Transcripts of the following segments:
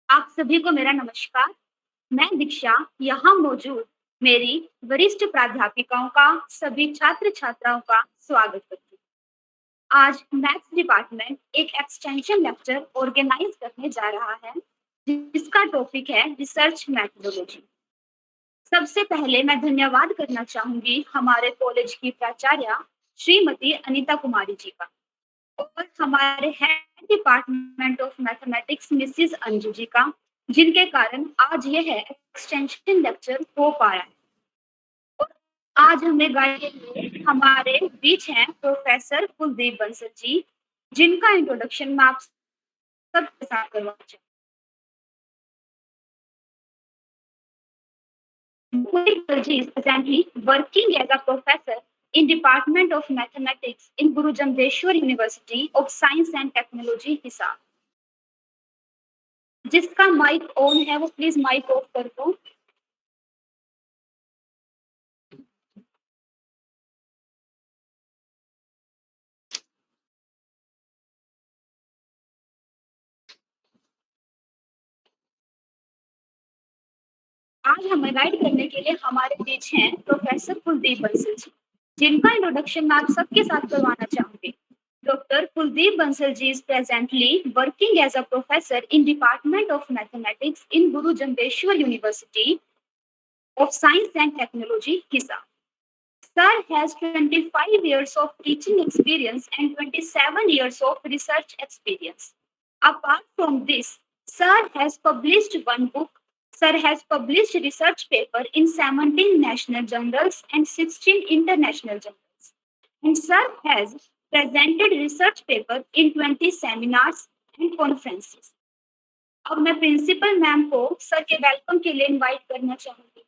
आप सभी को मेरा नमस्कार। मैं दीक्षा यहाँ मौजूद मेरी वरिष्ठ प्राध्यापिकाओं का सभी छात्र छात्राओं का स्वागत करती हूँ। आज मैथ्स डिपार्टमेंट एक एक्सटेंशन लेक्चर ऑर्गेनाइज करने जा रहा है जिसका टॉपिक है रिसर्च मेथोडोलॉजी। सबसे पहले मैं धन्यवाद करना चाहूंगी हमारे कॉलेज की प्राचार्य श्रीमती अनीता कुमारी जी का और हमारे head department of mathematics Mrs Anju ji का, जिनके कारण आज यह एक्सटेंशन लेक्चर हो पा रहा है। और आज हमें गाइड के लिए हमारे बीच हैं प्रोफेसर कुलदीप बंसल जी, जिनका इंट्रोडक्शन मैं आप सबके साथ करवाना चाहूंगी। Ji is presently working as a professor in Department of Mathematics in Guru Jamdeshwar University of Science and Technology, Hisar. जिसका माइक ऑन है वो प्लीज माइक ऑफ कर दो। आज हमें गाइड करने के लिए हमारे बीच हैं प्रोफेसर कुलदीप बंसल जी, जिनका इंट्रोडक्शन मैं आप सबके साथ करवाना चाहूंगी। Dr. Kuldeep Bansal ji is presently working as a professor in Department of Mathematics in Guru Jamdeshwar University of Science and Technology, Hisar. Sir has 25 years of teaching experience and 27 years of research experience. Apart from this, Sir has published one book. Sir has published research paper in 17 national journals and 16 international journals. And Sir has presented research paper in 20 seminars and conferences. अब मैं principal ma'am को sir के welcome के लिए invite करना चाहूंगी।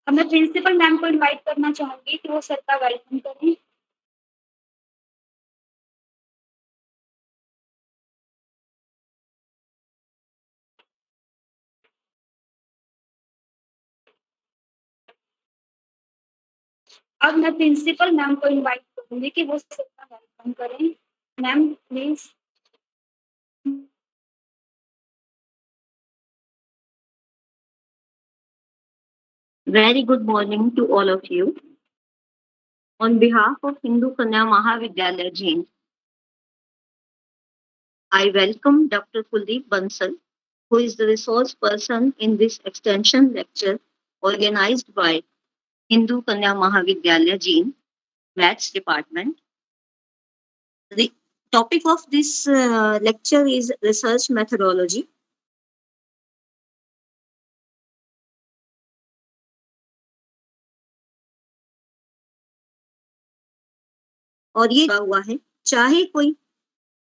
अब मैं प्रिंसिपल मैम को इनवाइट करना चाहूंगी कि वो सर का वेलकम करें। अब मैं प्रिंसिपल मैम को इनवाइट करूंगी कि वो सर का वेलकम करें। Ma'am please. Very good morning to all of you. On behalf of Hindu Kanya Mahavidyalaya Jain, I welcome Dr. Kuldeep Bansal, who is the resource person in this extension lecture organized by Hindu Kanya Mahavidyalaya Jain, Maths Department. The topic of this lecture is research methodology. और ये हुआ है, चाहे कोई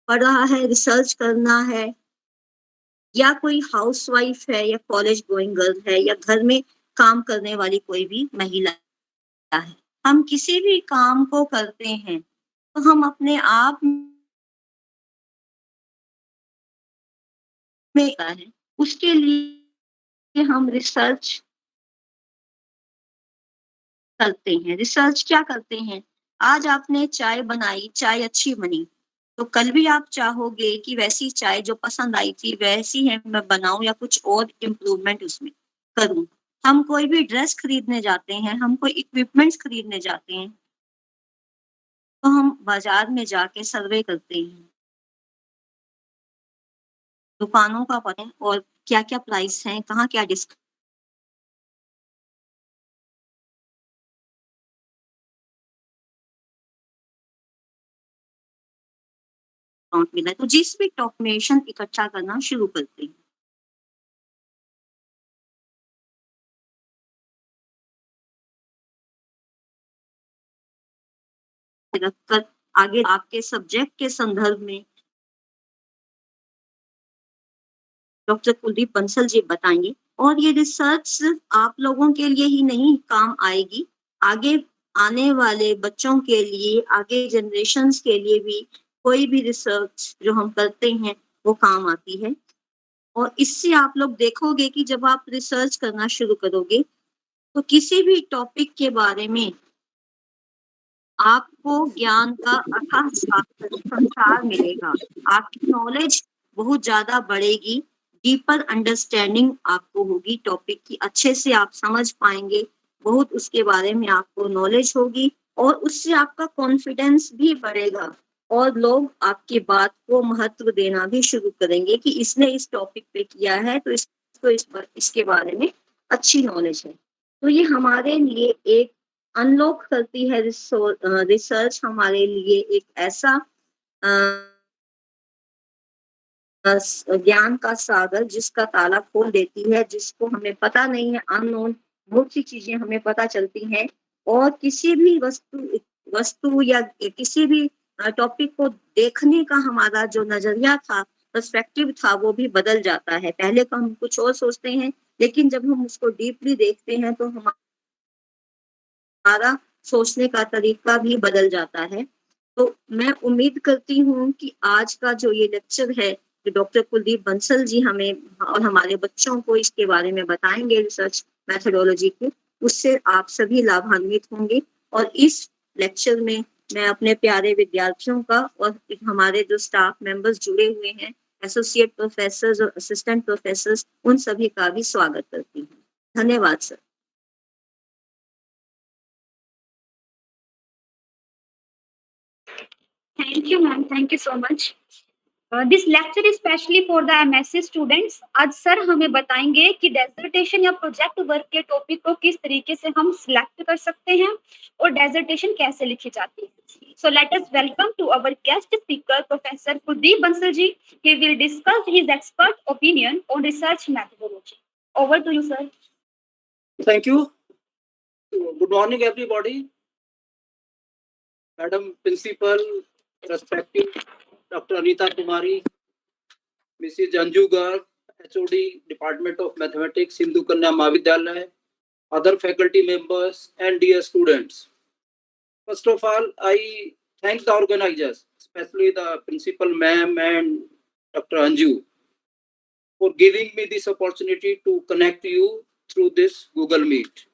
पढ़ रहा है, research करना है, या कोई हाउसवाइफ है, या कॉलेज गोइंग गर्ल है, या घर में काम करने वाली कोई भी महिला है, हम किसी भी काम को करते हैं तो हम अपने आप में है, उसके लिए हम रिसर्च करते हैं। रिसर्च क्या करते हैं? आज आपने चाय बनाई, चाय अच्छी बनी, तो कल भी आप चाहोगे कि वैसी चाय जो पसंद आई थी वैसी है मैं बनाऊं या कुछ और इम्प्रूवमेंट उसमें करूं। हम कोई भी ड्रेस खरीदने जाते हैं, हम कोई इक्विपमेंट्स खरीदने जाते हैं, तो हम बाजार में जाके सर्वे करते हैं, दुकानों का पता और क्या क्या प्राइस है, कहाँ क्या डिस्काउंट मिला है, तो जिस भी डॉक्यूमेंटेशन इकट्ठा करना शुरू करते हैं। रखकर आगे आपके सब्जेक्ट के संदर्भ में डॉक्टर कुलदीप बंसल जी बताएंगे। और ये रिसर्च सिर्फ आप लोगों के लिए ही नहीं काम आएगी, आगे आने वाले बच्चों के लिए, आगे जनरेशन्स के लिए भी कोई भी रिसर्च जो हम करते हैं वो काम आती है। और इससे आप लोग देखोगे कि जब आप रिसर्च करना शुरू करोगे तो किसी भी टॉपिक के बारे में आपको ज्ञान का अथाह संसार मिलेगा। आपकी नॉलेज बहुत ज़्यादा बढ़ेगी, डीपर अंडरस्टैंडिंग आपको होगी टॉपिक की, अच्छे से आप समझ पाएँगे, बहुत उसके बारे में आपको नॉलेज होगी और उससे आपका कॉन्फिडेंस भी बढ़ेगा और लोग आपकी बात को महत्व देना भी शुरू करेंगे कि इसने इस टॉपिक पे किया है तो इसको इसके बारे में अच्छी नॉलेज है। तो ये हमारे लिए एक अनलॉक करती है रिसर्च हमारे लिए एक ऐसा ज्ञान का सागर जिसका ताला खोल देती है, जिसको हमें पता नहीं है, अननोन बहुत सी चीजें हमें पता चलती हैं और किसी भी वस्तु या किसी भी टॉपिक को देखने का हमारा जो नजरिया था, पर्सपेक्टिव था, वो भी बदल जाता है। पहले तो हम कुछ और सोचते हैं, लेकिन जब हम उसको डीपली देखते हैं तो हमारा सोचने का तरीका भी बदल जाता है। तो मैं उम्मीद करती हूँ कि आज का जो ये लेक्चर है, जो डॉक्टर कुलदीप बंसल जी हमें और हमारे बच्चों को इसके बारे में बताएंगे रिसर्च मेथोडोलॉजी के, उससे आप सभी लाभान्वित होंगे। और इस लेक्चर में मैं अपने प्यारे विद्यार्थियों का और हमारे जो स्टाफ मेंबर्स जुड़े हुए हैं, एसोसिएट प्रोफेसर और असिस्टेंट प्रोफेसर, उन सभी का भी स्वागत करती हूँ। धन्यवाद sir. Thank you, ma'am. Thank you so much. This lecture is specially for the MSc students. आज सर हमें बताएंगे कि डेजर्टेशन या प्रोजेक्ट वर्क के टॉपिक को किस तरीके से हम सिलेक्ट कर सकते हैं और डेजर्टेशन कैसे लिखी जाती है। So let us welcome to our guest speaker professor Kuldeep Bansal ji. He will discuss his expert opinion on research methodology. Over to you sir. Thank you. Good morning, everybody. Madam Principal, respected Dr. Anita Kumari, Mrs. Anju Garg, HOD, Department of Mathematics, Hindu Kanya Mahavidyalaya, other faculty members, and dear students. First of all, I thank the organizers, especially the principal ma'am and Dr. Anju, for giving me this opportunity to connect you through this Google Meet.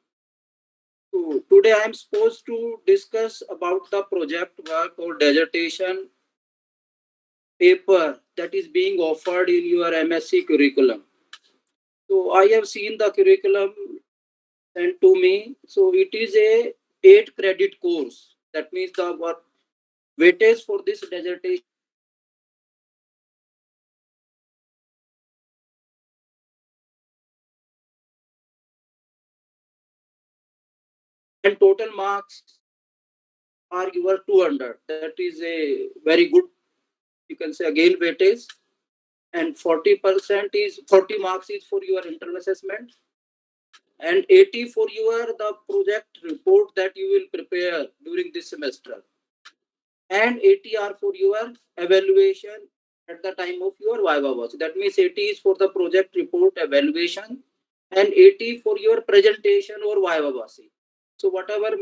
So today I am supposed to discuss about the project work or dissertation paper that is being offered in your MSc curriculum. So I have seen the curriculum sent to me. So it is a 8 credit course. That means the weightage for this dissertation and total marks are your 200. That is a very good, you can say, again weightage. And 40% is 40 marks is for your internal assessment, and 80 for your the project report that you will prepare during this semester, and 80 are for your evaluation at the time of your viva voce. That means 80 is for the project report evaluation and 80 for your presentation or viva voce. So whatever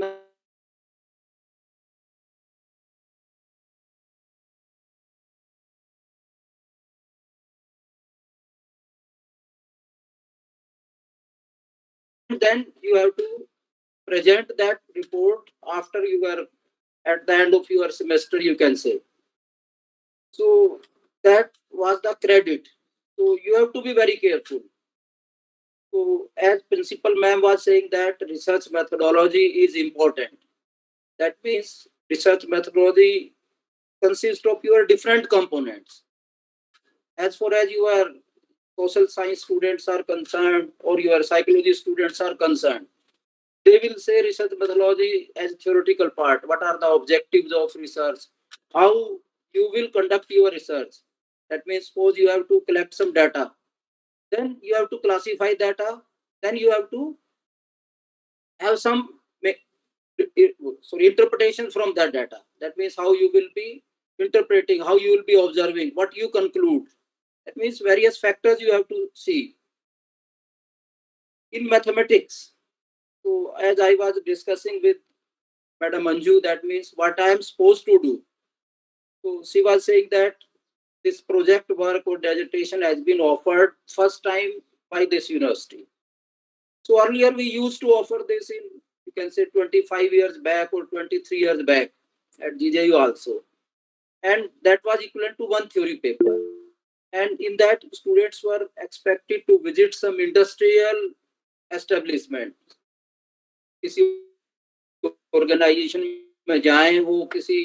then you have to present that report after you are at the end of your semester, you can say. So that was the credit. So you have to be very careful. So as principal ma'am was saying that research methodology is important. That means research methodology consists of your different components. As far as your social science students are concerned or your psychology students are concerned, they will say research methodology as theoretical part. What are the objectives of research? How you will conduct your research? That means suppose you have to collect some data, then you have to classify data, then you have to have some interpretation from that data. That means how you will be interpreting, how you will be observing, what you conclude. That means various factors you have to see. In mathematics, so as I was discussing with Madam Anju, that means what I am supposed to do. So she was saying that this project work or dissertation has been offered first time by this university. So earlier we used to offer this in, you can say 25 years back or 23 years back at GJU also. And that was equivalent to one theory paper. And in that, students were expected to visit some industrial establishment. किसी organisation में जाएं, वो किसी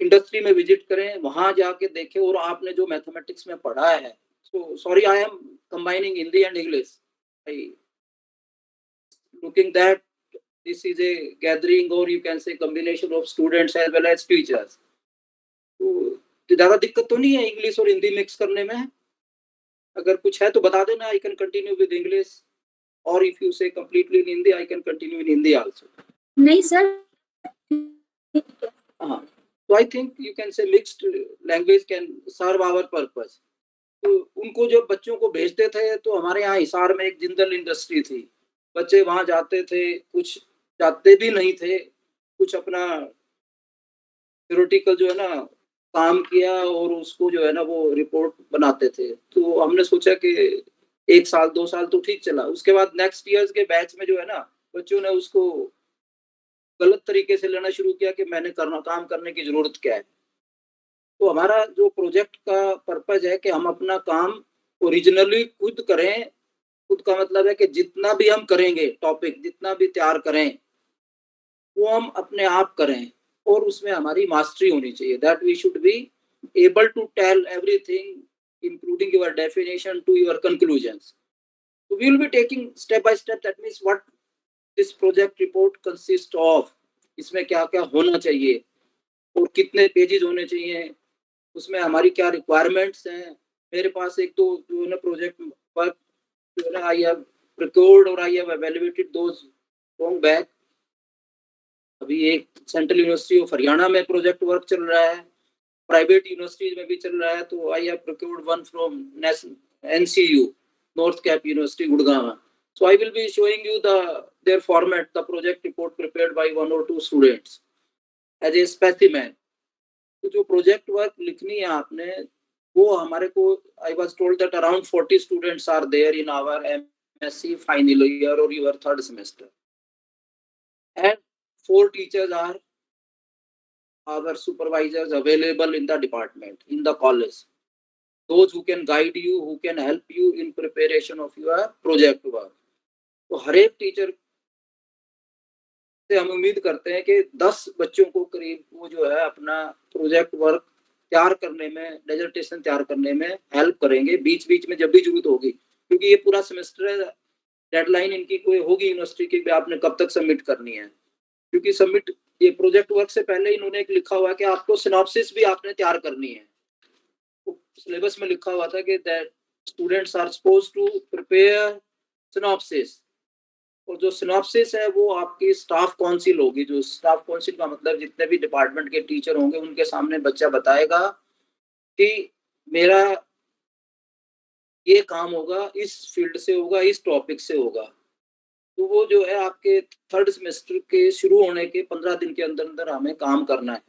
industry में visit करें, वहां जाके देखें और आपने जो मैथमेटिक्स में पढ़ा है. So sorry, I am combining Hindi and English. I looking that this is a gathering or you can say combination of students as well as teachers. तो ज्यादा दिक्कत तो नहीं है इंग्लिश और हिंदी मिक्स करने में? अगर कुछ है तो बता देना. I can continue with English, or if you say completely in Hindi, I can continue in Hindi also. नहीं सर. हाँ, so I think you can say mixed language can serve our purpose. तो उनको जब बच्चों को भेजते थे तो हमारे यहाँ हिसार में एक जिंदल इंडस्ट्री थी. बच्चे वहां जाते थे, कुछ जाते भी नहीं थे, कुछ अपना थ्योरेटिकल जो है ना काम किया और उसको जो है ना वो रिपोर्ट बनाते थे. तो हमने सोचा कि 1 साल 2 साल तो ठीक चला. उसके बाद नेक्स्ट ईयर्स के बैच में जो है ना बच्चों ने उसको गलत तरीके से लेना शुरू किया कि मैंने काम करने की जरूरत क्या है. तो हमारा जो प्रोजेक्ट का पर्पज है कि हम अपना काम ओरिजिनली खुद करें. खुद का मतलब है कि जितना भी हम करेंगे, टॉपिक जितना भी तैयार करें, वो हम अपने आप करें और उसमें हमारी मास्टरी होनी चाहिए. That we should be able to tell everything including your definition to your conclusions. So we will be taking step by step. That means what this project report consists of. इसमें क्या क्या होना चाहिए और कितने pages होने चाहिए, उसमें हमारी क्या रिक्वायरमेंट्स हैं. मेरे पास एक तो जो है ना प्रोजेक्ट वर्क जो है ना आई हैव procured और I have evaluated those long back. अभी एक सेंट्रल यूनिवर्सिटी ऑफ हरियाणा में प्रोजेक्ट वर्क चल रहा है, प्राइवेट यूनिवर्सिटीज में भी चल रहा है. तो I have procured one from NCU, North Cap University, Gurgaon. So I will be showing you their format, the project report prepared by 1 or 2 students as a specimen. तो जो प्रोजेक्ट वर्क लिखनी है आपने, वो हमारे को I was told that around 40 students are there in our MSc final year or your 3rd semester. And 4 teachers are our supervisors available in the department, in the college. Those who can guide you, who can help you in preparation of your project work. तो हर एक teacher से हम उम्मीद करते हैं कि 10 बच्चों को करीब वो जो है अपना प्रोजेक्ट वर्क तैयार करने में, डिसर्टेशन तैयार करने में हेल्प करेंगे बीच बीच में जब भी जरूरत होगी. क्योंकि ये पूरा सेमेस्टर है, डेडलाइन इनकी कोई होगी यूनिवर्सिटी की, आपने कब तक सबमिट करनी है. क्योंकि सबमिट ये प्रोजेक्ट वर्क से पहले इन्होंने एक लिखा हुआ है कि आपको सिनॉप्सिस भी आपने तैयार करनी है. तो सिलेबस में लिखा हुआ था कि that students are suppose to prepare synopsis. और जो सिनॉप्सिस है वो आपकी स्टाफ काउंसिल होगी. जो स्टाफ काउंसिल का मतलब जितने भी डिपार्टमेंट के टीचर होंगे उनके सामने बच्चा बताएगा कि मेरा ये काम होगा, इस फील्ड से होगा, इस टॉपिक से होगा. तो वो जो है आपके 3rd सेमेस्टर के शुरू होने के 15 दिन के अंदर अंदर हमें काम करना है.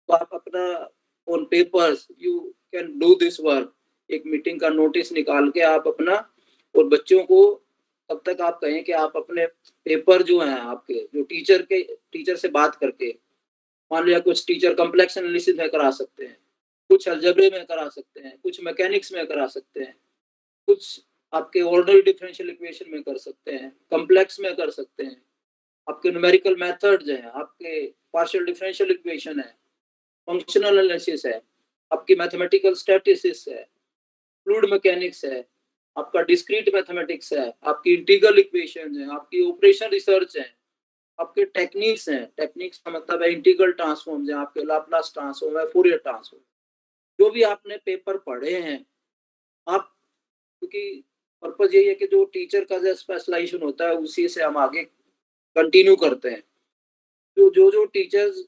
तो आप अपना on papers you can do this work. एक मीटिंग का नोटिस निकाल के आप अपना, और बच्चों को तब तक आप कहें कि आप अपने पेपर जो हैं आपके, जो टीचर से बात करके, मान लिया कुछ टीचर कॉम्प्लेक्स एनालिसिस में करा सकते हैं, कुछ अलजेब्रे में करा सकते हैं, कुछ मैकेनिक्स में करा सकते हैं, कुछ आपके ऑर्डनरी डिफरेंशियल इक्वेशन में कर सकते हैं, कॉम्प्लेक्स में कर सकते हैं, आपके न्यूमेरिकल मेथड्स हैं, आपके पार्शियल डिफरेंशियल इक्वेशन है, फंक्शनल एनालिसिस है, आपकी मैथमेटिकल स्टैटिस्टिक्स है, फ्लूइड मैकेनिक्स है, आपका डिस्क्रीट मैथमेटिक्स है, आपकी इंटीग्रल इक्वेशन है, आपकी ऑपरेशन रिसर्च है, आपके टेक्निक्स हैं. टेक्निक्स का मतलब है इंटीग्रल ट्रांसफॉर्म्स है, आपके लाप्लास ट्रांसफॉर्म है, फूरियर ट्रांसफॉर्म. जो भी आपने पेपर पढ़े हैं आप, क्योंकि पर्पज यही है कि जो टीचर का जो स्पेशलाइजेशन होता है उसी से हम आगे कंटिन्यू करते हैं. तो जो टीचर्स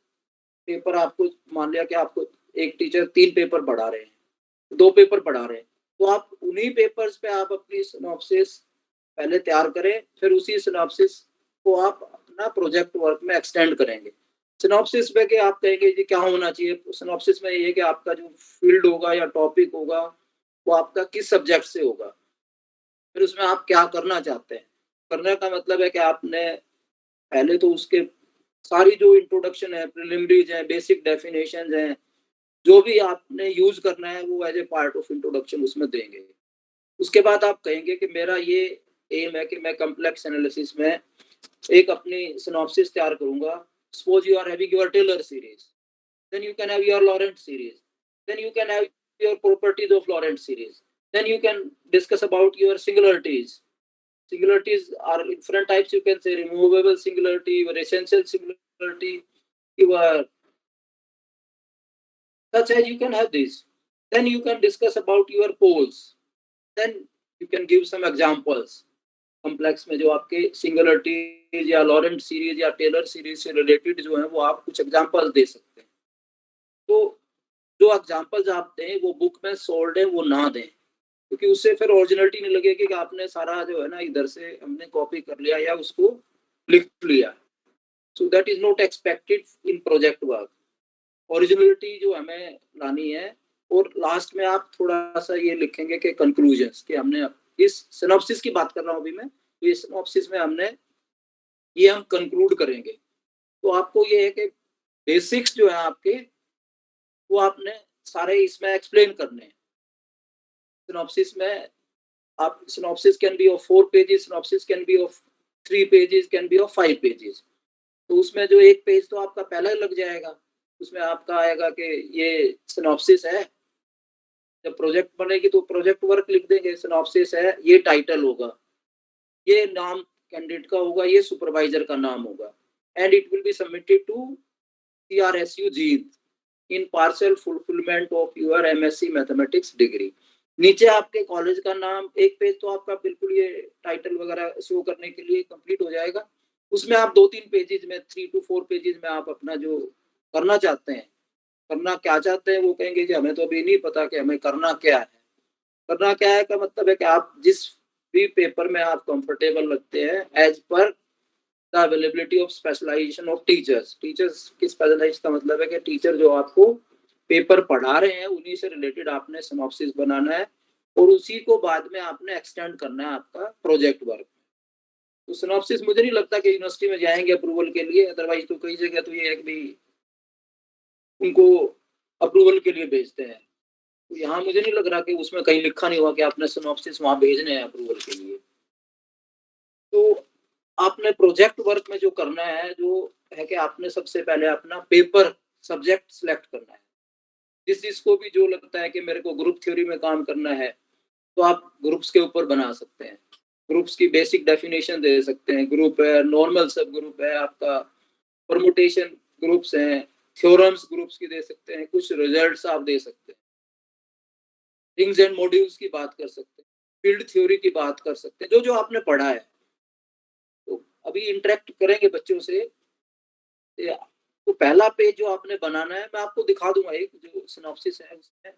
पेपर आपको, मान लिया कि आपको एक टीचर 3 पेपर पढ़ा रहे हैं, 2 पेपर पढ़ा रहे हैं, तो आप उन्हीं पेपर्स पे आप अपनी सिनॉप्सिस पहले तैयार करें, फिर उसी सिनॉप्सिस को आप अपना प्रोजेक्ट वर्क में एक्सटेंड करेंगे. सिनॉप्सिस में कि आप कहेंगे जी क्या होना चाहिए. सिनॉप्सिस में ये कि आपका जो फील्ड होगा या टॉपिक होगा वो आपका किस सब्जेक्ट से होगा, फिर उसमें आप क्या करना चाहते हैं. करने का मतलब है कि आपने पहले तो उसके सारी जो इंट्रोडक्शन है, प्रिलिमिनरीज हैं, बेसिक डेफिनेशंस हैं, जो भी आपने यूज करना है वो as a part of introduction उसमें देंगे। उसके बाद आप कहेंगे कि मेरा ये एम है कि मैं कॉम्प्लेक्स एनालिसिस में एक अपनी सिनॉप्सिस तैयार करूंगा। Suppose you are having your Taylor series, then you can have your Laurent series, then you can have your properties of Laurent series, then you can discuss about your singularities. Singularities are different types, you can say removable singularity, your essential singularity, your such as you can have this. Then you can discuss about your poles, then you can give some examples complex में जो आपके singularities या Laurent series या Taylor series से related जो है वो आप कुछ एग्जांपल्स दे सकते हैं। तो जो एग्जांपल्स आप दें वो बुक में सोल्ड है वो ना दें, क्योंकि उससे फिर ओरिजिनलिटी नहीं लगेगी कि आपने सारा जो है ना इधर से हमने कॉपी कर लिया या उसको लिख लिया। So that is not expected in project work. Originality जो हमें लानी है। और लास्ट में आप थोड़ा सा ये लिखेंगे कि कंक्लूजन्स, कि हमने इस सिनॉप्सिस की बात कर रहा हूँ अभी मैं, तो इस सिनॉप्सिस में हमने ये हम कंक्लूड करेंगे। तो आपको ये है कि बेसिक्स जो है आपके वो आपने सारे इसमें एक्सप्लेन करने हैं। सिनॉप्सिस में आप synopsis can be of 4 pages, synopsis can be of 3 pages, can be of 5 pages. तो उसमें जो एक पेज तो आपका पहला ही लग जाएगा, उसमें आपका आएगा कि ये सिनॉप्सिस है। जब प्रोजेक्ट बनेगी तो प्रोजेक्ट वर्क लिख देंगे, सिनॉप्सिस है, ये टाइटल होगा, ये नाम कैंडिडेट का होगा, ये सुपरवाइजर का नाम होगा, and it will be submitted to CRSU Jind in partial fulfillment of your MSc mathematics degree. नीचे आपके कॉलेज का नाम, एक पेज तो आपका बिल्कुल ये टाइटल वगैरह शो करने के लिए कंप्लीट हो जाएगा। उसमें आप 2-3 पेजेस में, 3 to 4 पेजेस में आप अपना जो करना चाहते हैं, करना क्या चाहते हैं वो कहेंगे कि हमें तो अभी नहीं पता कि हमें करना क्या है। करना क्या है का मतलब है कि आप जिस भी पेपर में आप कंफर्टेबल लगते हैं as per the availability of specialization of teachers. Teachers की स्पेशलाइजेशन का मतलब है कि टीचर जो आपको पेपर पढ़ा रहे हैं उन्हीं से रिलेटेड आपने सिनॉप्सिस बनाना है और उसी को बाद में आपने एक्सटेंड करना है आपका प्रोजेक्ट वर्क। तो सिनॉप्सिस मुझे नहीं लगता कि यूनिवर्सिटी में जाएंगे अप्रूवल के लिए, अदरवाइज तो कई जगह तो ये है कि भाई उनको अप्रूवल के लिए भेजते हैं। तो यहाँ मुझे नहीं लग रहा कि उसमें कहीं लिखा नहीं हुआ कि आपने सिनॉप्सिस वहाँ भेजने हैं अप्रूवल के लिए। तो आपने प्रोजेक्ट वर्क में जो करना है जो है कि आपने सबसे पहले अपना पेपर सब्जेक्ट सिलेक्ट करना है। जिसको भी जो लगता है कि मेरे को ग्रुप थ्योरी में काम करना है तो आप ग्रुप्स के ऊपर बना सकते हैं। ग्रुप्स की बेसिक डेफिनेशन दे सकते हैं, ग्रुप है, नॉर्मल सब ग्रुप है, आपका परमुटेशन ग्रुप्स हैं, थ्योरम्स ग्रुप्स की दे सकते हैं, कुछ रिजल्ट्स आप दे सकते हैं, रिंग्स एंड मॉड्यूल्स की बात कर सकते हैं, फील्ड थ्योरी की बात कर सकते हैं, जो जो आपने पढ़ा है। तो अभी इंटरेक्ट करेंगे बच्चों से। तो पहला पेज जो आपने बनाना है मैं आपको दिखा दूंगा, एक जो सिनॉप्सिस है उसमें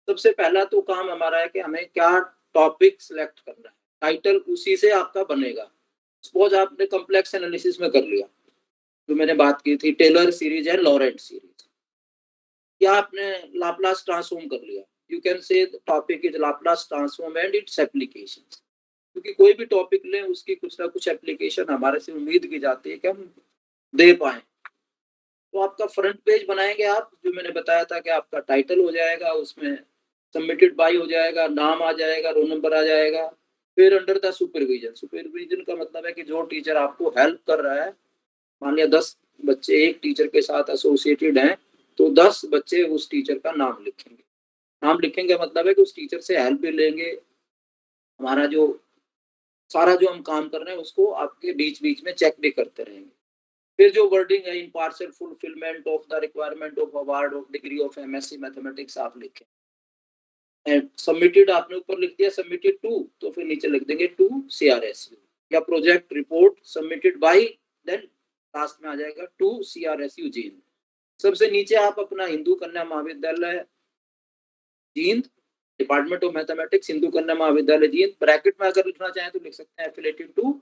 सबसे पहला तो काम हमारा है कि हमें क्या टॉपिक सिलेक्ट करना है, टाइटल उसी से आपका बनेगा। सपोज आपने कॉम्प्लेक्स एनालिसिस में कर लिया, जो मैंने बात की थी टेलर सीरीज है, लॉरेंट सीरीज, या आपने लाप्लास ट्रांसफॉर्म कर लिया, you can say topic is Laplace transform and it's applications. क्योंकि कोई भी टॉपिक लें उसकी कुछ ना कुछ एप्लीकेशन हमारे से उम्मीद की जाती है कि हम दे पाए। तो आपका फ्रंट पेज बनाएंगे आप, जो मैंने बताया था कि आपका टाइटल हो जाएगा, उसमें सबमिटेड बाय हो जाएगा, नाम आ जाएगा, रोल नंबर आ जाएगा, फिर अंडर द सुपरविजन। सुपरविजन का मतलब है कि जो टीचर आपको हेल्प कर रहा है, मान लिया 10 बच्चे एक टीचर के साथ एसोसिएटेड हैं तो 10 बच्चे उस टीचर का नाम लिखेंगे। नाम लिखेंगे मतलब है कि उस टीचर से हेल्प भी लेंगे, हमारा जो सारा जो हम काम कर रहे हैं उसको आपके बीच बीच में चेक भी करते रहेंगे। फिर जो वर्डिंग है, in partial fulfillment of the requirement of award of degree of MSc mathematics आप लिखें। एंड सबमिटेड आपने ऊपर लिख दिया सबमिटेड टू, तो फिर नीचे लिख देंगे टू CRSU, या project report submitted by, then last में आ जाएगा टू CRSU जींद। सबसे नीचे आप अपना हिंदू कन्या महाविद्यालय Jind, department of mathematics Hindu कन्या महाविद्यालय जींद, ब्रैकेट में अगर लिखना चाहें तो लिख सकते हैं एफिलेटेड टू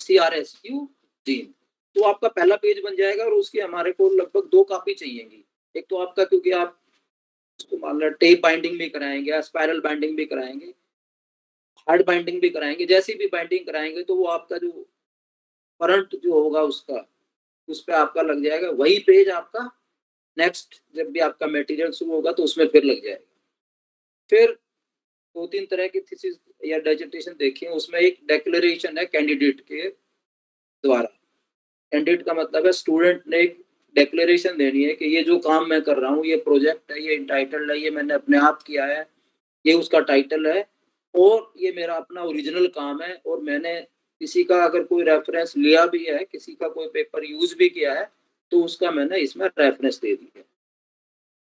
CRSU जींद। तो आपका पहला पेज बन जाएगा और उसकी हमारे को लगभग 2 कॉपी चाहिएगी। एक तो आपका, क्योंकि आप उसको मान लो टेप बाइंडिंग भी कराएंगे या स्पाइरल बाइंडिंग भी कराएंगे, हार्ड बाइंडिंग भी कराएंगे, जैसी भी बाइंडिंग कराएंगे तो वो आपका जो करंट जो होगा उसका उस पे आपका लग जाएगा, वही पेज आपका नेक्स्ट जब भी आपका मटेरियल शुरू होगा तो उसमें फिर लग जाएगा। फिर 2-3 तरह की थीसिस या डिसर्टेशन देखिए, उसमें एक डिक्लेरेशन है कैंडिडेट के द्वारा। कैंडिडेट का मतलब है स्टूडेंट ने एक डिक्लेरेशन देनी है कि ये जो काम मैं कर रहा हूँ, ये प्रोजेक्ट है, ये टाइटल है, ये मैंने अपने आप किया है, ये उसका टाइटल है और ये मेरा अपना ओरिजिनल काम है और मैंने किसी का अगर कोई रेफरेंस लिया भी है, किसी का कोई पेपर यूज भी किया है, तो उसका मैंने इसमें रेफरेंस दे दिया।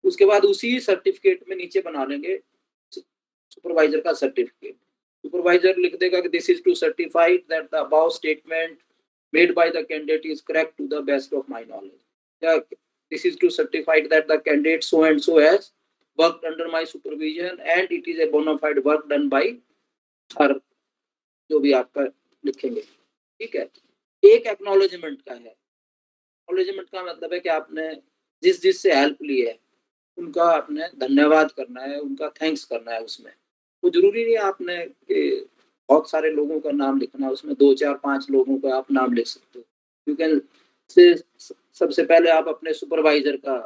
उसके बाद उसी सर्टिफिकेट में नीचे बना लेंगे सुपरवाइजर का सर्टिफिकेट। सुपरवाइजर लिख देगा कि this is to certified that the above statement made by the candidate is correct to the best of my knowledge. Yeah, this is to certify that the candidate so and so has worked under my supervision and it is a bona fide work done by her, जो भी आपका लिखेंगे, ठीक है। एक acknowledgement का है। Acknowledgement का मतलब है कि आपने जिस जिस से हेल्प ली है उनका आपने धन्यवाद करना है, उनका थैंक्स करना है उसमें। वो जरूरी नहीं है आपने कि बहुत सारे लोगों का नाम लिखना, उसमें 2, 4, 5 लोगों का आप नाम लिख सकते हो। यू कैन से सबसे पहले आप अपने सुपरवाइजर का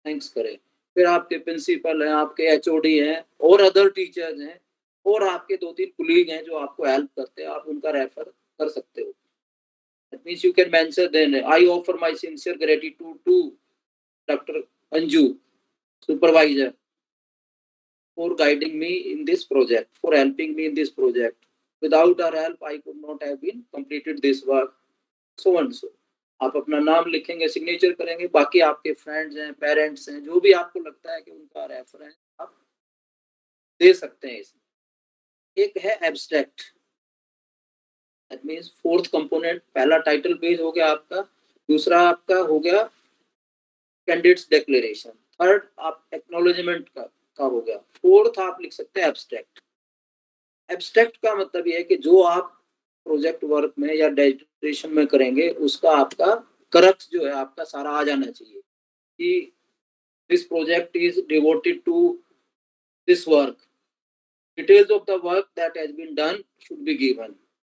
थैंक्स करें, फिर आपके प्रिंसिपल हैं, आपके एचओडी हैं और अदर टीचर्स हैं और आपके 2-3 कुलीग हैं जो आपको हेल्प करते हैं, आप उनका रेफर कर सकते हो। That means you can mention then I offer my sincere gratitude to doctor Anju supervisor for guiding me in this project, for helping me in this project. Without her help, I could not have been completed this work. So and so. आप अपना नाम लिखेंगे, signature करेंगे, बाकी आपके friends हैं, parents हैं, जो भी आपको लगता है कि उनका रेफरेंस आप दे सकते हैं इसमें। एक है abstract, that means fourth component. पहला टाइटल पेज हो गया आपका, दूसरा आपका हो गया कैंडिडेट्स डिक्लेरेशन, थर्ड आप एक्नॉलेजमेंट का हो गया, फोर्थ आप लिख सकते हैं एब्स्ट्रैक्ट। एब्स्ट्रैक्ट का मतलब ये है कि जो आप प्रोजेक्ट वर्क में या डिसर्टेशन में करेंगे उसका आपका क्रक्स जो है आपका सारा आ जाना चाहिए कि this project is devoted to this work, details of the work that has been done should be given.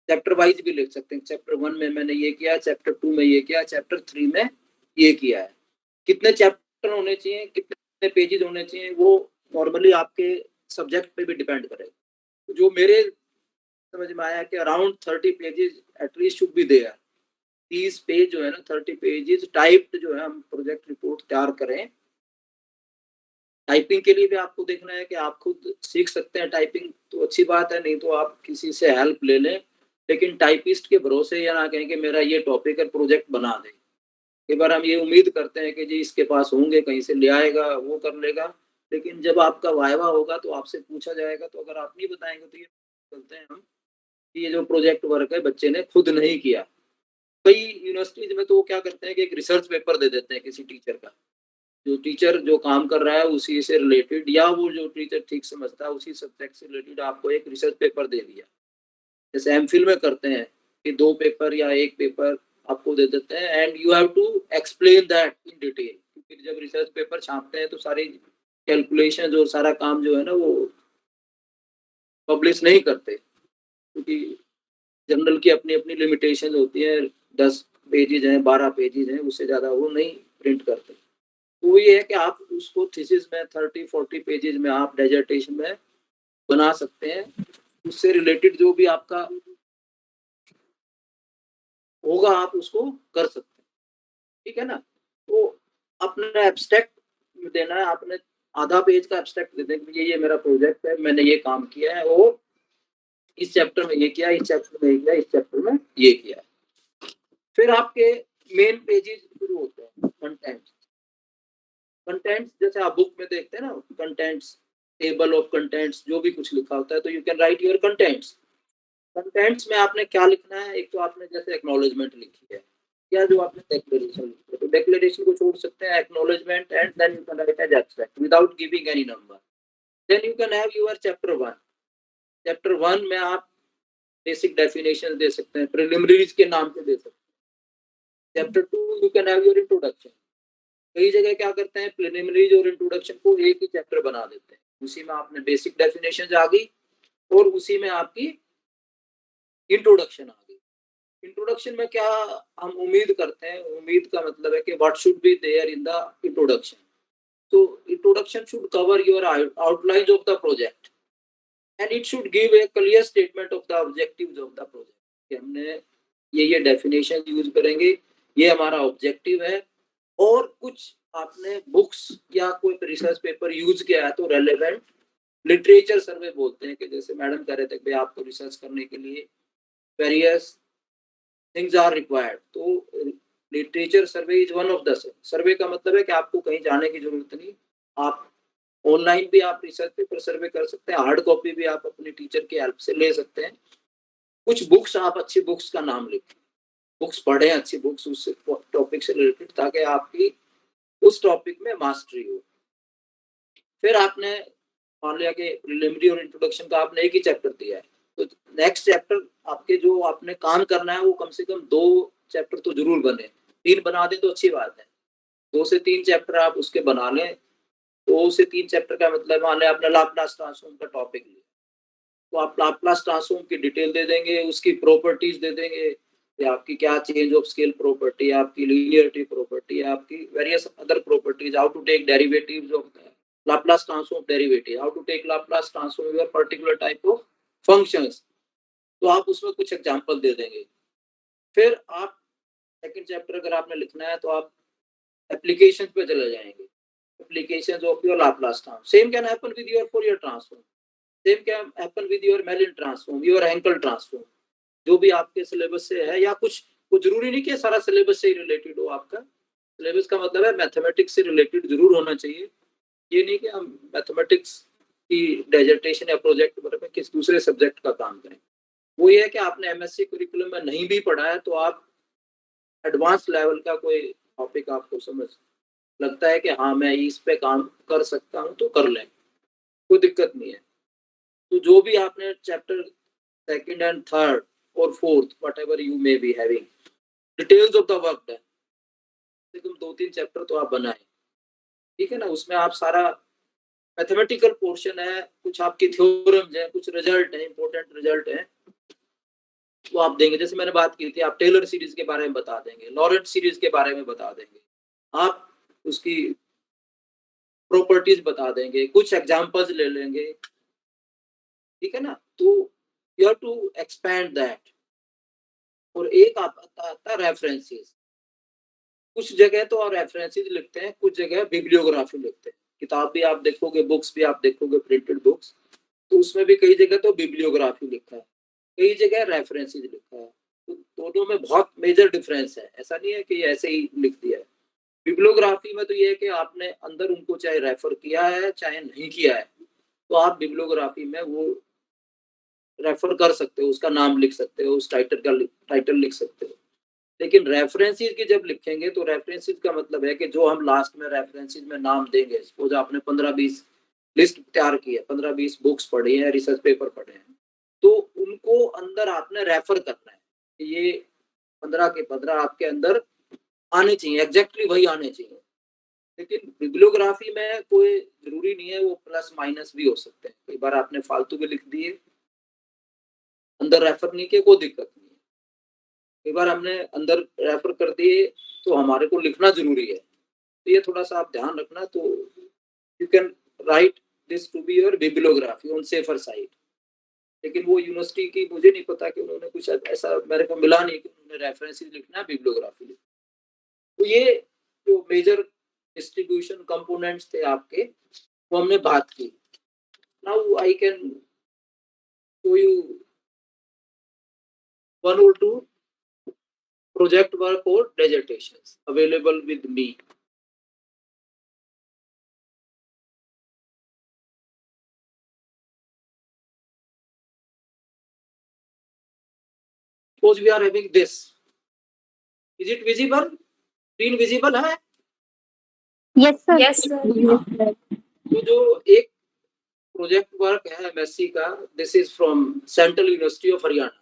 Chapter wise भी लिख सकते हैं, चैप्टर 1 में मैंने ये किया, चैप्टर 2 में ये किया, चैप्टर 3 में ये किया है। कितने चैप्टर होने चाहिए, कितने पेजेस होने चाहिए, वो नॉर्मली आपके सब्जेक्ट पे भी डिपेंड करेगा। जो मेरे समझ में आया कि around 30 pages at least should be there. 30 page जो है ना, 30 पेजेस टाइप्ड जो है हम प्रोजेक्ट रिपोर्ट तैयार करें। टाइपिंग के लिए भी आपको देखना है कि आप खुद सीख सकते हैं टाइपिंग तो अच्छी बात है, नहीं तो आप किसी से हेल्प ले लें, लेकिन टाइपिस्ट के भरोसे या ना कहें कि मेरा ये टॉपिक है प्रोजेक्ट बना दें। एक बार हम ये उम्मीद करते हैं कि जी इसके पास होंगे, कहीं से ले आएगा, वो कर लेगा, लेकिन जब आपका वाइवा होगा तो आपसे पूछा जाएगा, तो अगर आप नहीं बताएंगे तो ये बोलते हैं हम कि ये जो प्रोजेक्ट वर्क है बच्चे ने खुद नहीं किया। कई यूनिवर्सिटीज में तो वो क्या करते हैं कि एक रिसर्च पेपर दे देते हैं किसी टीचर का, जो टीचर जो काम कर रहा है उसी से रिलेटेड, या वो जो टीचर ठीक समझता है उसी सब्जेक्ट से रिलेटेड आपको एक रिसर्च पेपर दे दिया। जैसे एमफिल में करते हैं कि 2 पेपर या 1 पेपर आपको दे देते हैं and you have to explain that in detail. क्योंकि जब रिसर्च पेपर छापते हैं तो सारी कैलकुलेशन जो सारा काम जो है ना वो पब्लिश नहीं करते, क्योंकि जर्नल की अपनी अपनी लिमिटेशन होती है, 10 पेजेज हैं, 12 पेजेज हैं, उससे ज़्यादा वो नहीं प्रिंट करते। तो ये है कि आप उसको थीसिस में 30-40 पेजेज में आप डिसर्टेशन में बना सकते हैं। उससे रिलेटेड जो भी आपका होगा आप उसको कर सकते हैं, ठीक है ना। तो अपना एब्स्ट्रैक्ट देना है, आपने आधा पेज का एब्स्ट्रैक्ट दे दें कि ये मेरा प्रोजेक्ट है, मैंने ये काम किया है और इस चैप्टर में ये किया, इस चैप्टर में ये किया, इस चैप्टर में ये किया। फिर आपके मेन पेजेस शुरू होते हैं, कंटेंट्स। कंटेंट्स जैसे आप बुक में देखते हैं ना, कंटेंट्स, टेबल ऑफ कंटेंट्स, जो भी कुछ लिखा होता है, तो you can right your contents. Contents में आपने क्या लिखना है, एक तो आपने जैसे एक्नॉलेजमेंट लिखी है या जो आपने डिक्लेरेशन लिखी है, तो डिक्लेरेशन को छोड़ सकते हैं, acknowledgement and then you can write as abstract without giving any number. Then you can have your chapter 1। Chapter 1 में आप बेसिक डेफिनेशन दे सकते हैं, प्रिलिमिनरीज के नाम से दे सकते हैं। Chapter 2 you can have your introduction. कई जगह क्या करते हैं, प्रिलिमिनरीज और इंट्रोडक्शन को एक ही चैप्टर बना देते हैं, उसी में आपने बेसिक डेफिनेशन आ गई और उसी में आपकी इंट्रोडक्शन आ गई। इंट्रोडक्शन में क्या हम उम्मीद करते हैं, उम्मीद का मतलब है कि what should be there in the introduction. तो introduction should cover your outlines of the project and it should give a clear statement of the objectives of the project, कि हमने ये डेफिनेशन यूज करेंगे, ये हमारा ऑब्जेक्टिव है, और कुछ आपने बुक्स या कोई रिसर्च पेपर यूज किया है तो रेलेवेंट लिटरेचर सर्वे बोलते हैं, कि जैसे मैडम कह रहे थे कि आपको रिसर्च करने के लिए वेरियस थिंग्स आर रिक्वायर्ड, तो literature survey is one of the survey का मतलब है कि आपको कहीं जाने की जरूरत नहीं, आप ऑनलाइन भी आप रिसर्च पेपर सर्वे कर सकते हैं, हार्ड कॉपी भी आप अपने टीचर की हेल्प से ले सकते हैं। कुछ बुक्स, आप अच्छी बुक्स का नाम लिखें, बुक्स पढ़ें, अच्छी बुक्स उस टॉपिक से रिलेटेड, ताकि आपकी उस टॉपिक में मास्टरी हो। फिर आपने मान लिया कि प्रिलिमिनरी और इंट्रोडक्शन का आपने एक ही चैप्टर दिया है, तो नेक्स्ट चैप्टर आपके जो आपने काम करना है वो कम से कम 2 चैप्टर तो जरूर बने, 3 बना दें तो अच्छी बात है, 2 से 3 चैप्टर आप उसके बना लें। 2 से 3 चैप्टर का मतलब, मान लें आपने लाप्लास ट्रांसफॉर्म का टॉपिक लिया, तो आप लाप्लास ट्रांसफॉर्म की डिटेल दे देंगे, उसकी प्रॉपर्टीज दे देंगे, कि आपकी क्या चेंज ऑफ स्केल प्रॉपर्टी है, आपकी लीनियरिटी प्रॉपर्टी है, आपकी various other properties, how to take derivatives of Laplace transform derivative, how to take Laplace transform your particular type of functions, तो आप उसमें कुछ एग्जांपल दे देंगे। फिर आप सेकंड चैप्टर अगर आपने लिखना है तो आप एप्लीकेशन पे चले जाएंगे, applications of your Laplace transform, same can happen with your Fourier transform, same can happen with your Mellin transform, your Hankel transform, जो भी आपके सिलेबस से है, या कुछ जरूरी नहीं कि सारा सिलेबस से ही रिलेटेड हो, आपका सिलेबस का मतलब है मैथमेटिक्स से रिलेटेड जरूर होना चाहिए, ये नहीं कि हम मैथमेटिक्स की डेजर्टेशन या प्रोजेक्ट में किस दूसरे सब्जेक्ट का काम करें। वो ये है कि आपने एमएससी करिकुलम में नहीं भी पढ़ा है तो आप एडवांस लेवल का कोई टॉपिक आपको समझ लगता है कि हाँ मैं इस पे काम कर सकता हूँ तो कर लें, कोई दिक्कत नहीं है। तो जो भी आपने चैप्टर सेकंड एंड थर्ड और fourth whatever you may be having details of the work done, तुम 2-3 चैप्टर तो आप बनाएं, ठीक है ना। उसमें आप सारा मैथमेटिकल पोर्शन है, कुछ आपकी थ्योरम्स है, कुछ रिजल्ट है, इंपॉर्टेंट रिजल्ट है, वो आप देंगे। जैसे मैंने बात की थी, आप टेलर सीरीज के बारे में बता देंगे, लॉरेंट सीरीज के बारे में बता देंगे, आप उसकी प्रॉपर्टीज बता देंगे, कुछ एग्जांपल्स ले लेंगे, ठीक है ना। तो you have to expand that. और एक आता रेफरेंसेस, कुछ जगह तो आप रेफरेंसेस लिखते हैं, कुछ जगह बिब्लियोग्राफी लिखते हैं। किताब भी आप देखोगे, बुक्स भी आप देखोगे, प्रिंटेड बुक्स, तो उसमें भी कई जगह तो बिब्लियोग्राफी लिखा है, कई जगह रेफरेंसेस लिखा है, तो दोनों में बहुत मेजर डिफरेंस है। ऐसा नहीं है कि ऐसे ही लिख दिया है। बिब्लियोग्राफी में तो ये है कि आपने अंदर उनको चाहे रेफर किया है चाहे नहीं किया है, तो आप बिब्लियोग्राफी में वो रेफर कर सकते हो, उसका नाम लिख सकते हो, उस टाइटल लिख सकते हो। लेकिन रेफरेंसेस की जब लिखेंगे तो रेफरेंसेस का मतलब है कि जो हम लास्ट में रेफरेंसेस में नाम देंगे, सपोज आपने 15-20 लिस्ट तैयार की है, 15-20 बुक्स पढ़ी है, रिसर्च पेपर पढ़े हैं, तो उनको अंदर आपने रेफर करना है कि ये 15 के 15 आपके अंदर आने चाहिए, एग्जैक्टली वही आने चाहिए। लेकिन बिब्लियोग्राफी में कोई जरूरी नहीं है, वो प्लस माइनस भी हो सकते हैं। कई बार आपने फालतू के लिख दिए, अंदर रेफर नहीं किया, कोई दिक्कत नहीं है। कई बार हमने अंदर रेफर कर दिए तो हमारे को लिखना जरूरी है, तो ये थोड़ा सा आप ध्यान रखना। तो you can write this to be your bibliography on safer side. लेकिन वो यूनिवर्सिटी की मुझे नहीं पता कि उन्होंने कुछ ऐसा मेरे को मिला नहीं कि उन्होंने रेफरेंसेस लिखना है, बिब्लियोग्राफी लिखना। तो ये जो मेजर डिस्ट्रीब्यूशन कंपोनेंट्स थे आपके, वो हमने बात की। Now I can show you 1 or 2 project work or dissertations available with me. Suppose we are having this. Is it visible? Screen visible है? Yes, sir. Yes, sir. तो जो एक प्रोजेक्ट वर्क है एमएससी का, this is from central university of Haryana.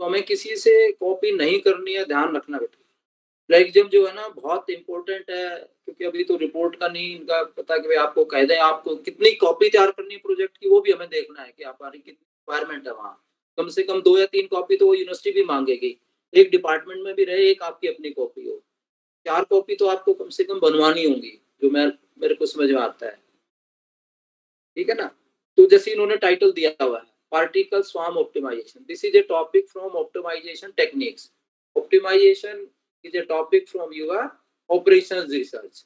तो हमें किसी से कॉपी नहीं करनी है, ध्यान रखना बेटा। प्लेगिज्म जो है ना बहुत इंपॉर्टेंट है, क्योंकि अभी तो रिपोर्ट का नहीं इनका पता कि भाई आपको कह दें आपको कितनी कॉपी तैयार करनी है प्रोजेक्ट की, वो भी हमें देखना है कि हमारी कितनी रिक्वायरमेंट है वहाँ। कम से कम 2 या 3 कॉपी तो वो यूनिवर्सिटी भी मांगेगी, एक डिपार्टमेंट में भी रहे, एक आपकी अपनी कॉपी हो, 4 कॉपी तो आपको कम से कम बनवानी होंगी, जो मेरे को समझ में आता है, ठीक है ना। तो जैसे इन्होंने टाइटल दिया हुआ है particle swarm optimization, this is a topic from optimization techniques, optimization is a topic from your operations research,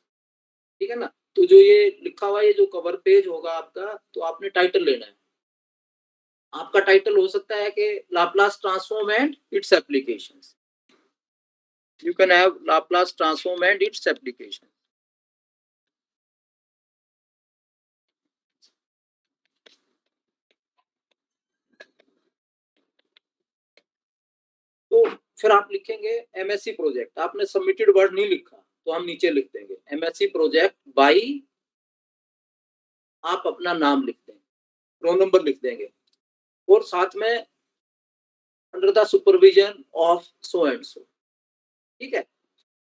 ठीक है ना। तो जो ये लिखा हुआ है, ये जो कवर पेज होगा आपका, तो आपने टाइटल लेना है। आपका टाइटल हो सकता है कि Laplace transform and it's applications, you can have Laplace transform and its application. तो फिर आप लिखेंगे एमएससी प्रोजेक्ट, आपने सबमिटेड वर्ड नहीं लिखा तो हम नीचे लिख देंगे एमएससी प्रोजेक्ट बाई, आप अपना नाम लिख देंगे, रोल नंबर लिख देंगे, और साथ में under the supervision of so and so, ठीक है।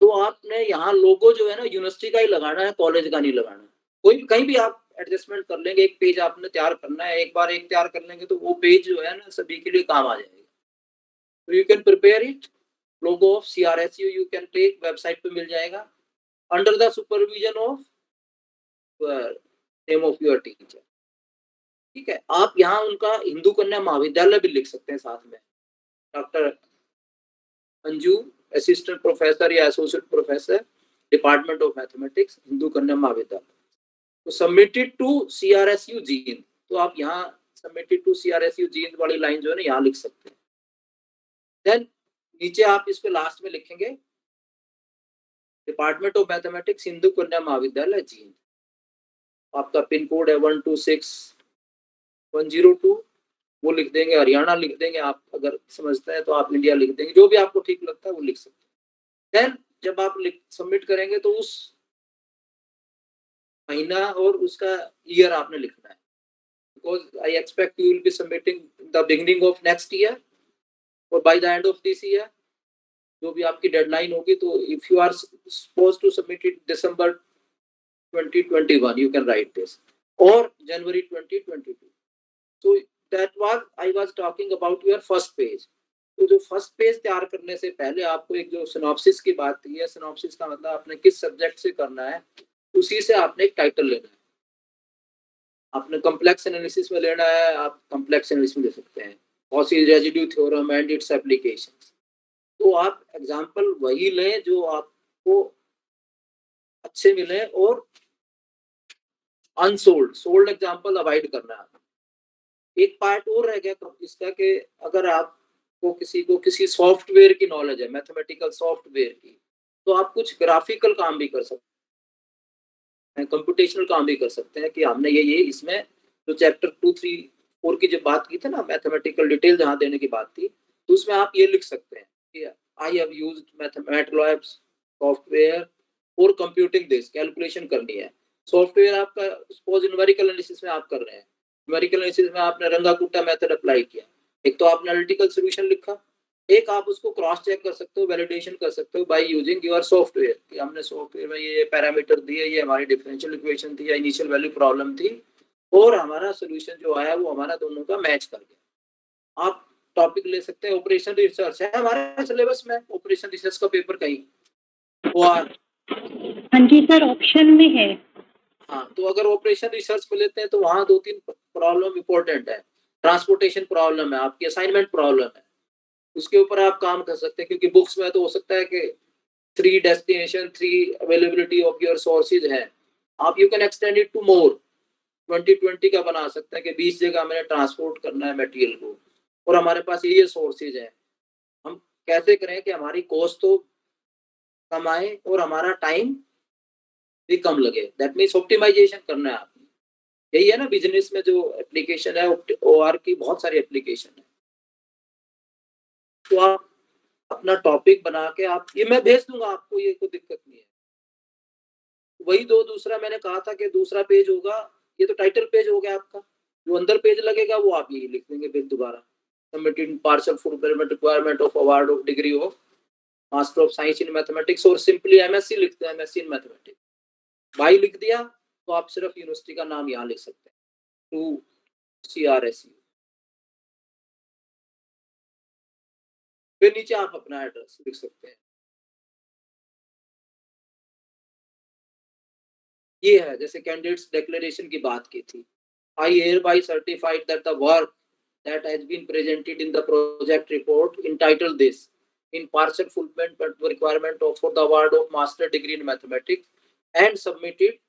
तो आपने यहाँ लोगो जो है ना यूनिवर्सिटी का ही लगाना है, कॉलेज का नहीं लगाना है। कोई कहीं भी आप एडजस्टमेंट कर लेंगे, एक पेज आपने तैयार करना है, एक बार एक तैयार कर लेंगे तो वो पेज जो है ना सभी के लिए काम आ जाएगा। तो you can prepare it, logo of CRSU you can take, website पे मिल जाएगा, under the supervision of name of your teacher, ठीक है। आप यहाँ उनका हिंदू कन्या महाविद्यालय भी लिख सकते हैं साथ में, डॉक्टर अंजू असिस्टेंट प्रोफेसर या associate professor department of mathematics, Hindu कन्या महाविद्यालय। तो सबमिटेड टू CRSU जींद, तो आप यहाँ सबमिटेड टू CRSU जींद वाली लाइन जो है ना यहाँ लिख सकते हैं। देन नीचे आप इसको लास्ट में लिखेंगे डिपार्टमेंट ऑफ मैथमेटिक्स, हिंदू कन्या महाविद्यालय जींद, आपका पिन कोड है 126102, वो लिख देंगे, हरियाणा लिख देंगे, आप अगर समझते हैं तो आप इंडिया लिख देंगे, जो भी आपको ठीक लगता है वो लिख सकते हैं। देन जब आप सबमिट करेंगे तो उस महीना और उसका ईयर आपने लिखना है, because I expect you will be submitting the beginning of next year और by the end of this year, जो भी आपकी डेडलाइन होगी। तो if you are suppose to submit it December 2021 you can write this, or January 2022. So that was I was talking about your first page. तो जो first page तैयार करने से पहले आपको एक जो सिनॉप्सिस की बात थी है, सिनॉप्सिस का मतलब आपने किस सब्जेक्ट से करना है, उसी से आपने एक टाइटल लेना है। आपने कॉम्प्लेक्स एनालिसिस में लेना है, आप कॉम्प्लेक्स एनालिसिस में ले सकते हैं, Cauchy residue theorem and it's applications. तो आप एग्जांपल वही लें जो आपको अच्छे मिले, और अनसोल्ड सोल्ड एग्जांपल अवॉइड करना है। एक पार्ट और रह गया इसका कि अगर आपको किसी को किसी सॉफ्टवेयर की नॉलेज है, मैथमेटिकल सॉफ्टवेयर की, तो आप कुछ ग्राफिकल काम भी कर सकते हैं, कंप्यूटेशनल काम भी कर सकते हैं कि हमने ये इसमें जो चैप्टर 2, 3, 4 की जो बात की थी ना, मैथमेटिकल डिटेल जहाँ देने की बात थी, तो उसमें आप ये लिख सकते हैं कि I have used mathematics software for computing this, calculation करनी है। सॉफ्टवेयर आपका सपोज न्यूमेरिकल एनालिसिस में आप कर रहे हैं, न्यूमेरिकल एनालिसिस में आपने रंगाकुट्टा मेथड अप्लाई किया, एक तो आपने एनालिटिकल सॉल्यूशन लिखा, एक आप उसको क्रॉस चेक कर सकते हो, वैलिडेशन कर सकते हो बाय यूजिंग योर सॉफ्टवेयर कि हमने सॉफ्टवेयर में ये पैरामीटर दिए, ये हमारी डिफरेंशियल इक्वेशन थी या इनिशियल वैल्यू प्रॉब्लम थी, और हमारा सोल्यूशन जो आया वो हमारा दोनों का मैच कर गया। आप टॉपिक ले सकते हैं, ऑपरेशन रिसर्च है हमारे सिलेबस में, ऑपरेशन रिसर्च का पेपर कहीं और हाँ जी सर, ऑप्शन में है। हाँ, तो अगर ऑपरेशन रिसर्च में लेते हैं तो वहाँ 2-3 प्रॉब्लम इंपॉर्टेंट है, ट्रांसपोर्टेशन प्रॉब्लम है, आपकी असाइनमेंट प्रॉब्लम है, उसके ऊपर आप काम कर सकते हैं, क्योंकि बुक्स में तो हो सकता है कि 3 destination 3 availability of your sources है, आप you can extend it to more, 2020 का बना सकते हैं कि 20 जगह मैंने ट्रांसपोर्ट करना है मटेरियल को, और हमारे पास ये सोर्सेज है, हम कैसे करें कि हमारी कॉस्ट तो कम आए और हमारा टाइम भी कम लगे। दैट मीन्स ऑप्टिमाइजेशन करना है आपने, यही है ना बिजनेस में जो एप्लीकेशन है, OR की बहुत सारी एप्लीकेशन है। तो आप अपना टॉपिक बना के आप, ये मैं भेज दूंगा आपको, ये कोई दिक्कत नहीं है। वही दूसरा मैंने कहा था कि दूसरा पेज होगा, ये तो टाइटल पेज हो गया आपका, जो अंदर पेज लगेगा वो आप यही लिख देंगे फिर दोबारा, submitted parcel for payment requirement of award of degree of master of science in mathematics, और सिंपली एमएससी लिखते हैं, एमएससी इन मैथमेटिक्स। बाई लिख दिया तो आप सिर्फ यूनिवर्सिटी का नाम यहाँ लिख सकते हैं, टू CRSU। फिर नीचे आप अपना एड्रेस लिख सकते हैं। ये है जैसे कैंडिडेट्स डिक्लेरेशन की बात की थी, आई hereby certified that the work that has been presented in the project report entitled this in partial fulfillment of the requirement of for the award of master degree in mathematics and submitted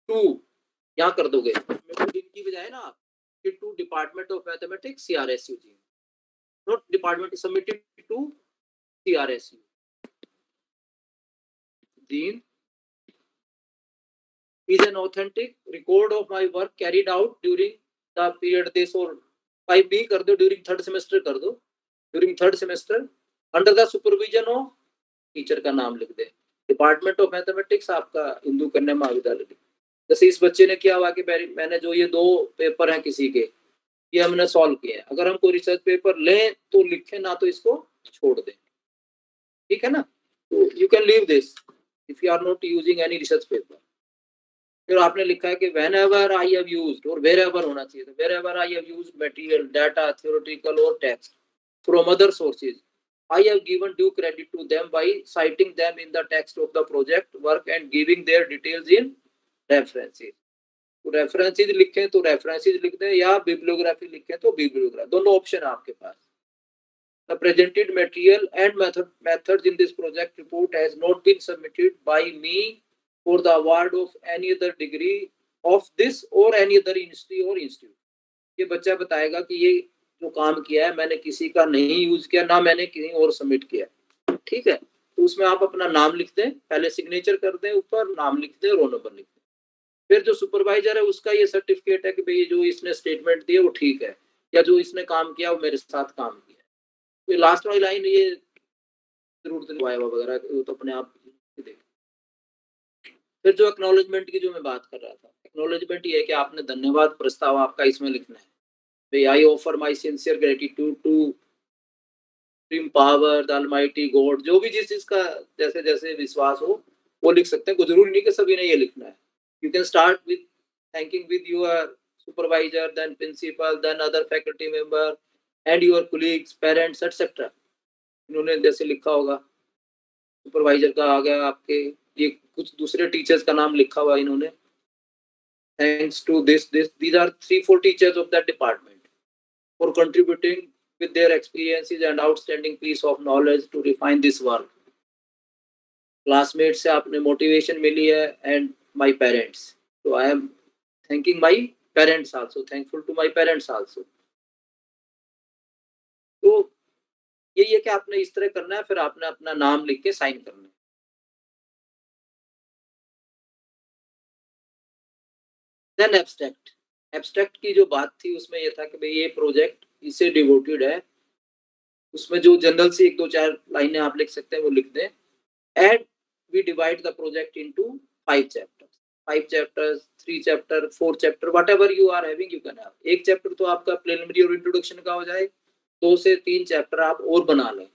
to, यहाँ कर दोगे की बजाय ना आप to department of mathematics CRSU ji, not department, submitted to CRSU Dean is an authentic record of my work carried out during the period this, और 5B कर दो, during third semester कर दो, during third semester under the supervision of teacher का नाम लिख दे, department of mathematics आपका हिंदू कन्या महाविद्यालय। जैसे इस बच्चे ने किया हुआ कि मैंने जो ये 2 पेपर हैं किसी के, ये हमने सॉल्व किए हैं, अगर हम कोई रिसर्च पेपर लें तो लिखें, ना तो इसको छोड़ दें, ठीक है ना। तो you can leave this if you are not using any research paper. फिर आपने लिखा है कि whenever I have used, और wherever होना चाहिए, तो wherever I have used material, data, theoretical or text from other sources, I have given due credit to them by citing them in the text of the project work and giving their details in references। तो references लिखें तो references लिख दें, या bibliography लिखें तो bibliography, दोनों option है आपके पास। The presented material and methods in this project report has not been submitted by me for the award of any other degree of this or any other industry or institute। ये बच्चा बताएगा कि ये जो काम किया है मैंने किसी का नहीं यूज किया, ना मैंने कहीं और सबमिट किया, ठीक है। तो उसमें आप अपना नाम लिख दें, पहले सिग्नेचर कर दें, ऊपर नाम लिख दें, रोल नंबर लिख दें। फिर जो सुपरवाइजर है उसका ये सर्टिफिकेट है कि भाई जो इसने स्टेटमेंट दिए वो ठीक है, या जो इसने काम किया वो मेरे साथ काम किया। तो लास्ट वाली लाइन ये जरूरत नहीं वगैरह, वो तो अपने आप देख। फिर जो एक्नॉलेजमेंट की जो मैं बात कर रहा था, एक्नॉलेजमेंट ये है कि आपने धन्यवाद प्रस्ताव आपका इसमें लिखना है, भाई I offer my sincere gratitude to supreme power the almighty God, जो भी जिस चीज का जैसे जैसे विश्वास हो वो लिख सकते हैं, कोई जरूरी नहीं कि सभी ने ये लिखना है। You can start with thanking with your supervisor, then principal, then other faculty member and your colleagues, parents etcetera. इन्होंने जैसे लिखा होगा, सुपरवाइजर का आ गया आपके, ये कुछ दूसरे टीचर्स का नाम लिखा हुआ इन्होंने, thanks to this these are 3-4 teachers of that department for contributing with their experiences and outstanding piece of knowledge to refine this work। Classmate से आपने मोटिवेशन मिली है, एंड माय पेरेंट्स, तो I am thanking my parents also, thankful to my parents also. तो यही है कि आपने इस तरह करना है, फिर आपने अपना नाम लिख के साइन करना है। देन एब्स्ट्रैक्ट, एब्स्ट्रैक्ट की जो बात थी उसमें ये था कि भाई ये प्रोजेक्ट इससे डिवोटेड है, उसमें जो जनरल से 1-2-4 लाइनें आप लिख सकते हैं वो लिख दें। And we divide the project into 5 chapters, 3 chapter, 4 chapter, whatever you are having you can have. एक चैप्टर तो आपका प्रिलिमिनरी और इंट्रोडक्शन का हो जाए, 2 से 3 चैप्टर आप और बना लें,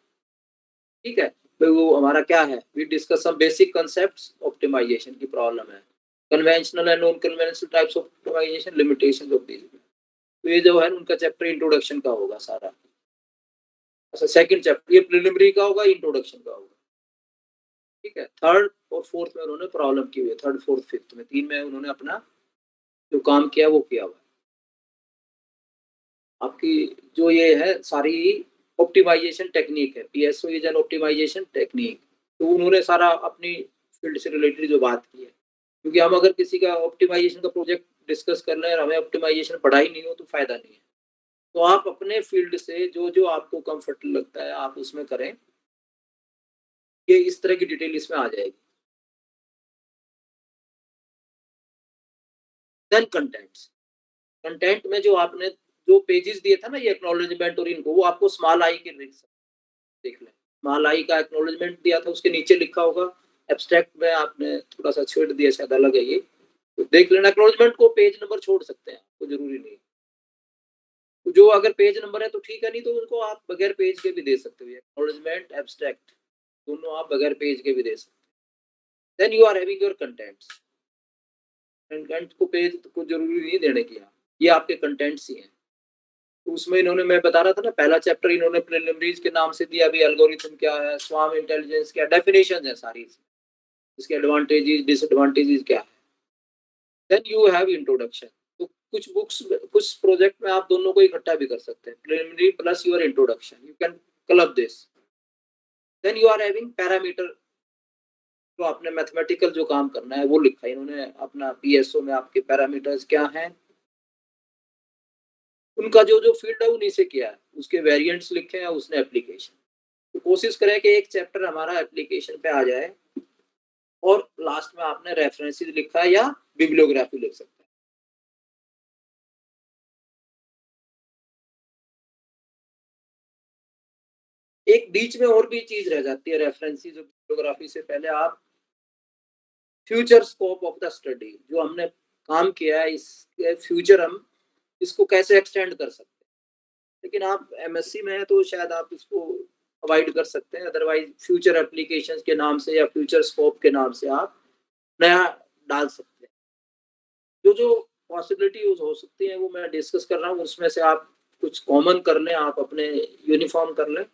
ठीक है। भाई वो हमारा क्या है, we discuss some basic concepts, optimization की प्रॉब्लम है, conventional and non conventional types of optimization, limitations of these. तो ये जो है उनका चैप्टर इंट्रोडक्शन का होगा सारा। अच्छा, सेकंड चैप्टर ये प्रिलिमिनरी का होगा, इंट्रोडक्शन का होगा, ठीक है। थर्ड और फोर्थ में उन्होंने प्रॉब्लम की हुई है, थर्ड फोर्थ फिफ्थ में 3 में उन्होंने अपना जो काम किया वो किया हुआ है। आपकी जो ये है सारी ऑप्टिमाइजेशन टेक्निक है, PSO is an optimization technique. तो उन्होंने सारा अपनी फील्ड से रिलेटेड जो बात की है, क्योंकि हम अगर किसी का ऑप्टिमाइजेशन का प्रोजेक्ट डिस्कस कर रहे हैं और हमें ऑप्टिमाइजेशन पढ़ा ही नहीं हो तो फायदा नहीं है। तो आप अपने फील्ड से जो जो आपको कंफर्टेबल लगता है आप उसमें करें, ये इस तरह की डिटेल इसमें आ जाएगी। देन कंटेंट्स, कंटेंट में जो आपने जो पेजेस दिए था ना ये एक्नॉलेजमेंट और इनको, वो आपको स्मॉल आई के देख लें। स्मॉल आई का एक्नॉलेजमेंट दिया था, उसके नीचे लिखा होगा, एब्स्ट्रैक्ट में आपने थोड़ा सा छेड़ दिया, शायद अलग है ये, तो देख लेना। एक्नॉलेजमेंट को पेज नंबर छोड़ सकते हैं, कोई जरूरी नहीं। तो जो अगर पेज नंबर है तो ठीक है, नहीं तो उनको आप बगैर पेज के भी दे सकते हो। एक्नॉलेजमेंट, एब्स्ट्रैक्ट, दोनों आप बगैर पेज के भी दे सकते हैं। Then you are having your contents. Content को पेज को जरूरी नहीं देने की, ये आपके कंटेंट्स ही हैं। तो उसमें इन्होंने, मैं बता रहा था ना, पहला चैप्टर इन्होंने प्रिलिमिनरीज के नाम से दिया, अभी एल्गोरिथम क्या है, स्वाम इंटेलिजेंस क्या, डेफिनेशन है सारी, इसके एडवांटेजेस डिसएडवांटेजेस क्या है। Then you have introduction. तो कुछ बुक्स, कुछ प्रोजेक्ट में आप दोनों को इकट्ठा भी कर सकते हैं, preliminary plus your introduction, you can club this. Then you are having parameter, तो आपने मैथमेटिकल जो काम करना है वो लिखा है इन्होंने अपना पीएसओ में, आपके पैरामीटर्स क्या हैं, उनका जो जो फील्ड है उन्हीं से किया है, उसके वेरिएंट्स लिखे हैं उसने एप्लीकेशन। तो कोशिश करें कि एक चैप्टर हमारा एप्लीकेशन पे आ जाए, और लास्ट में आपने रेफरेंसेस लिखा है या बिब्लियोग्राफी लिख सकते हैं। एक बीच में और भी चीज रह जाती है रेफरेंसेस और बिब्लियोग्राफी से पहले, आप future scope of the study, जो हमने काम किया है इसके फ्यूचर हम इसको कैसे एक्सटेंड कर सकते हैं। लेकिन आप एमएससी में है तो शायद आप इसको अवॉइड कर सकते हैं, अदरवाइज फ्यूचर एप्लीकेशंस के नाम से या फ्यूचर स्कोप के नाम से आप नया डाल सकते हैं। जो जो पॉसिबिलिटी हो सकती है वो मैं डिस्कस कर रहा हूँ, उसमें से आप कुछ कॉमन कर लें, आप अपने यूनिफॉर्म कर लें।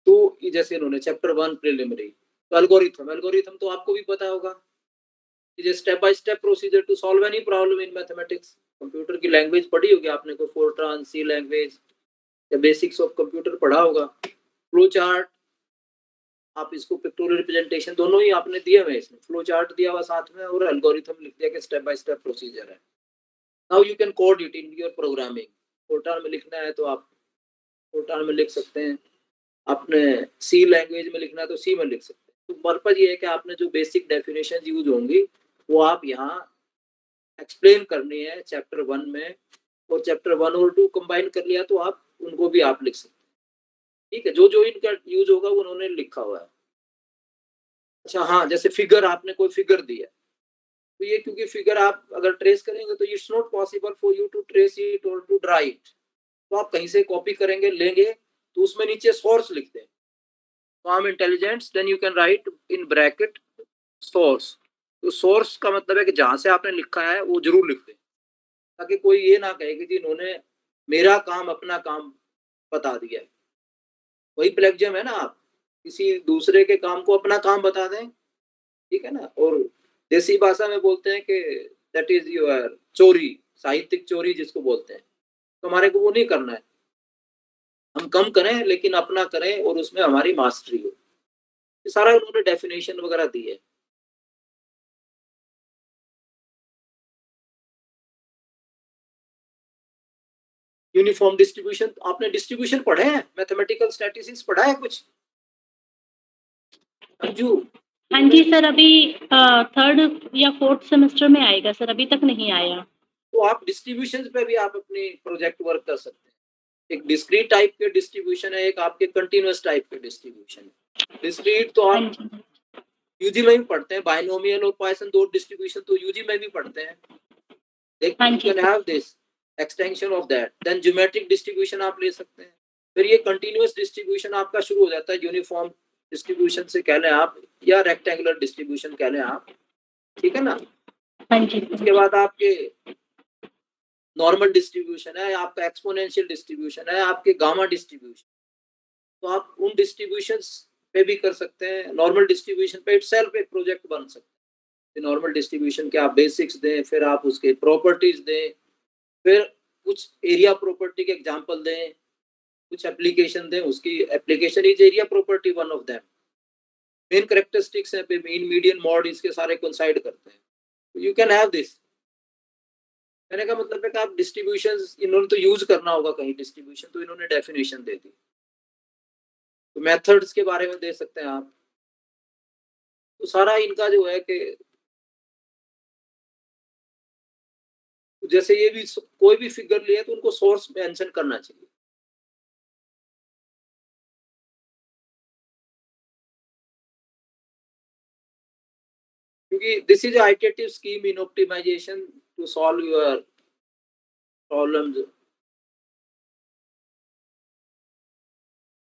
तो जैसे इन्होंने चैप्टर 1 प्रिलिमिनरी, तो एल्गोरिथम तो आपको भी पता होगा, step by step procedure to solve any problem in mathematics. Computer की लैंग्वेज पढ़ी होगी आपने, कोई फोर्ट्रान, सी लैंग्वेज या बेसिक्स ऑफ कंप्यूटर पढ़ा होगा। फ्लो चार्ट, आप इसको पिक्टोरियल रिप्रेजेंटेशन दोनों ही आपने दिए हुए, इसमें फ्लो चार्ट दिया हुआ साथ में, और एल्गोरिथम लिख दिया कि स्टेप बाय स्टेप प्रोसीजर है। Now you can code it in your programming. Fortran में लिखना है तो आप फोर्ट्रान में लिख सकते हैं, आपने सी लैंग्वेज में लिखना है तो सी में लिख सकते हैं। तो पर्पज ये है कि आपने जो बेसिक डेफिनेशन यूज होंगी वो आप यहाँ एक्सप्लेन करनी है चैप्टर 1 में, और चैप्टर 1 और 2 कंबाइन कर लिया तो आप उनको भी आप लिख सकते हैं। ठीक है, जो जो इनका यूज होगा वो उन्होंने लिखा हुआ है। अच्छा हाँ, जैसे फिगर, आपने कोई फिगर दिया, तो ये क्योंकि फिगर आप अगर ट्रेस करेंगे तो it's not possible for you to trace it और टू ड्रा इट। तो आप कहीं से कॉपी करेंगे, लेंगे, तो उसमें नीचे सोर्स लिखते हैं, swarm intelligence, then you can write in bracket source. तो सोर्स का मतलब है कि जहां से आपने लिखा है वो जरूर लिख दें, ताकि कोई ये ना कहे कि जी इन्होंने मेरा काम अपना काम बता दिया है। वही प्लेगजम है ना, आप किसी दूसरे के काम को अपना काम बता दें, ठीक है ना। और देसी भाषा में बोलते हैं कि दैट इज योर चोरी, साहित्यिक चोरी जिसको बोलते हैं। तो हमारे को वो नहीं करना है, हम कम करें लेकिन अपना करें और उसमें हमारी मास्टरी हो। ये सारा उन्होंने डेफिनेशन वगैरह दी है। यूनिफॉर्म डिस्ट्रीब्यूशन, आपने डिस्ट्रीब्यूशन पढ़े हैं, मैथमेटिकल स्टैटिस्टिक्स पढ़ा है कुछ अंजू? हाँ जी सर, अभी 3rd या 4th सेमेस्टर में आएगा सर, अभी तक नहीं आया। तो आप डिस्ट्रीब्यूशन पे भी आप अपनी प्रोजेक्ट वर्क कर सकते हैं। एक डिस्क्रीट टाइप के डिस्ट्रीब्यूशन है, एक आपके कंटिन्यूअस टाइप के डिस्ट्रीब्यूशन है। डिस्क्रीट तो हाँ आप जी यूजी में भी पढ़ते हैं, बाइनोमियल और पॉइसन दो डिस्ट्रीब्यूशन तो यूजी में भी पढ़ते हैं। हाँ यू जी can have this extension of that, then geometric distribution आप ले सकते हैं। फिर ये कंटिन्यूअस डिस्ट्रीब्यूशन आपका शुरू हो जाता है यूनिफॉर्म डिस्ट्रीब्यूशन से कह लें आप, या रेक्टेंगुलर डिस्ट्रीब्यूशन कह लें आप, ठीक है ना। हाँ जी उसके बाद आपके नॉर्मल डिस्ट्रीब्यूशन है, आपका एक्सपोनेंशियल डिस्ट्रीब्यूशन है, आपके गामा डिस्ट्रीब्यूशन। तो आप उन डिस्ट्रीब्यूशंस पे भी कर सकते हैं। नॉर्मल डिस्ट्रीब्यूशन पे इटसेल्फ एक प्रोजेक्ट बन सकता है। नॉर्मल डिस्ट्रीब्यूशन के आप बेसिक्स दें, फिर आप उसके प्रॉपर्टीज दें, फिर कुछ एरिया प्रॉपर्टी के एग्जांपल दें, कुछ एप्लीकेशन दें, उसकी application is area property one of them. Main characteristics है पे मीन मीडियन मॉड इसके सारे कोइंसाइड करते हैं। You can have this. कहने का मतलब है कि आप डिस्ट्रीब्यूशंस, इन्होंने तो यूज करना होगा कहीं डिस्ट्रीब्यूशन, तो इन्होंने डेफिनेशन दे दी। तो मेथड्स के बारे में दे सकते हैं आप। तो सारा इनका जो है कि जैसे ये भी कोई भी फिगर लिए तो उनको सोर्स मेंशन करना चाहिए। क्योंकि this is iterative scheme in optimization to solve your problems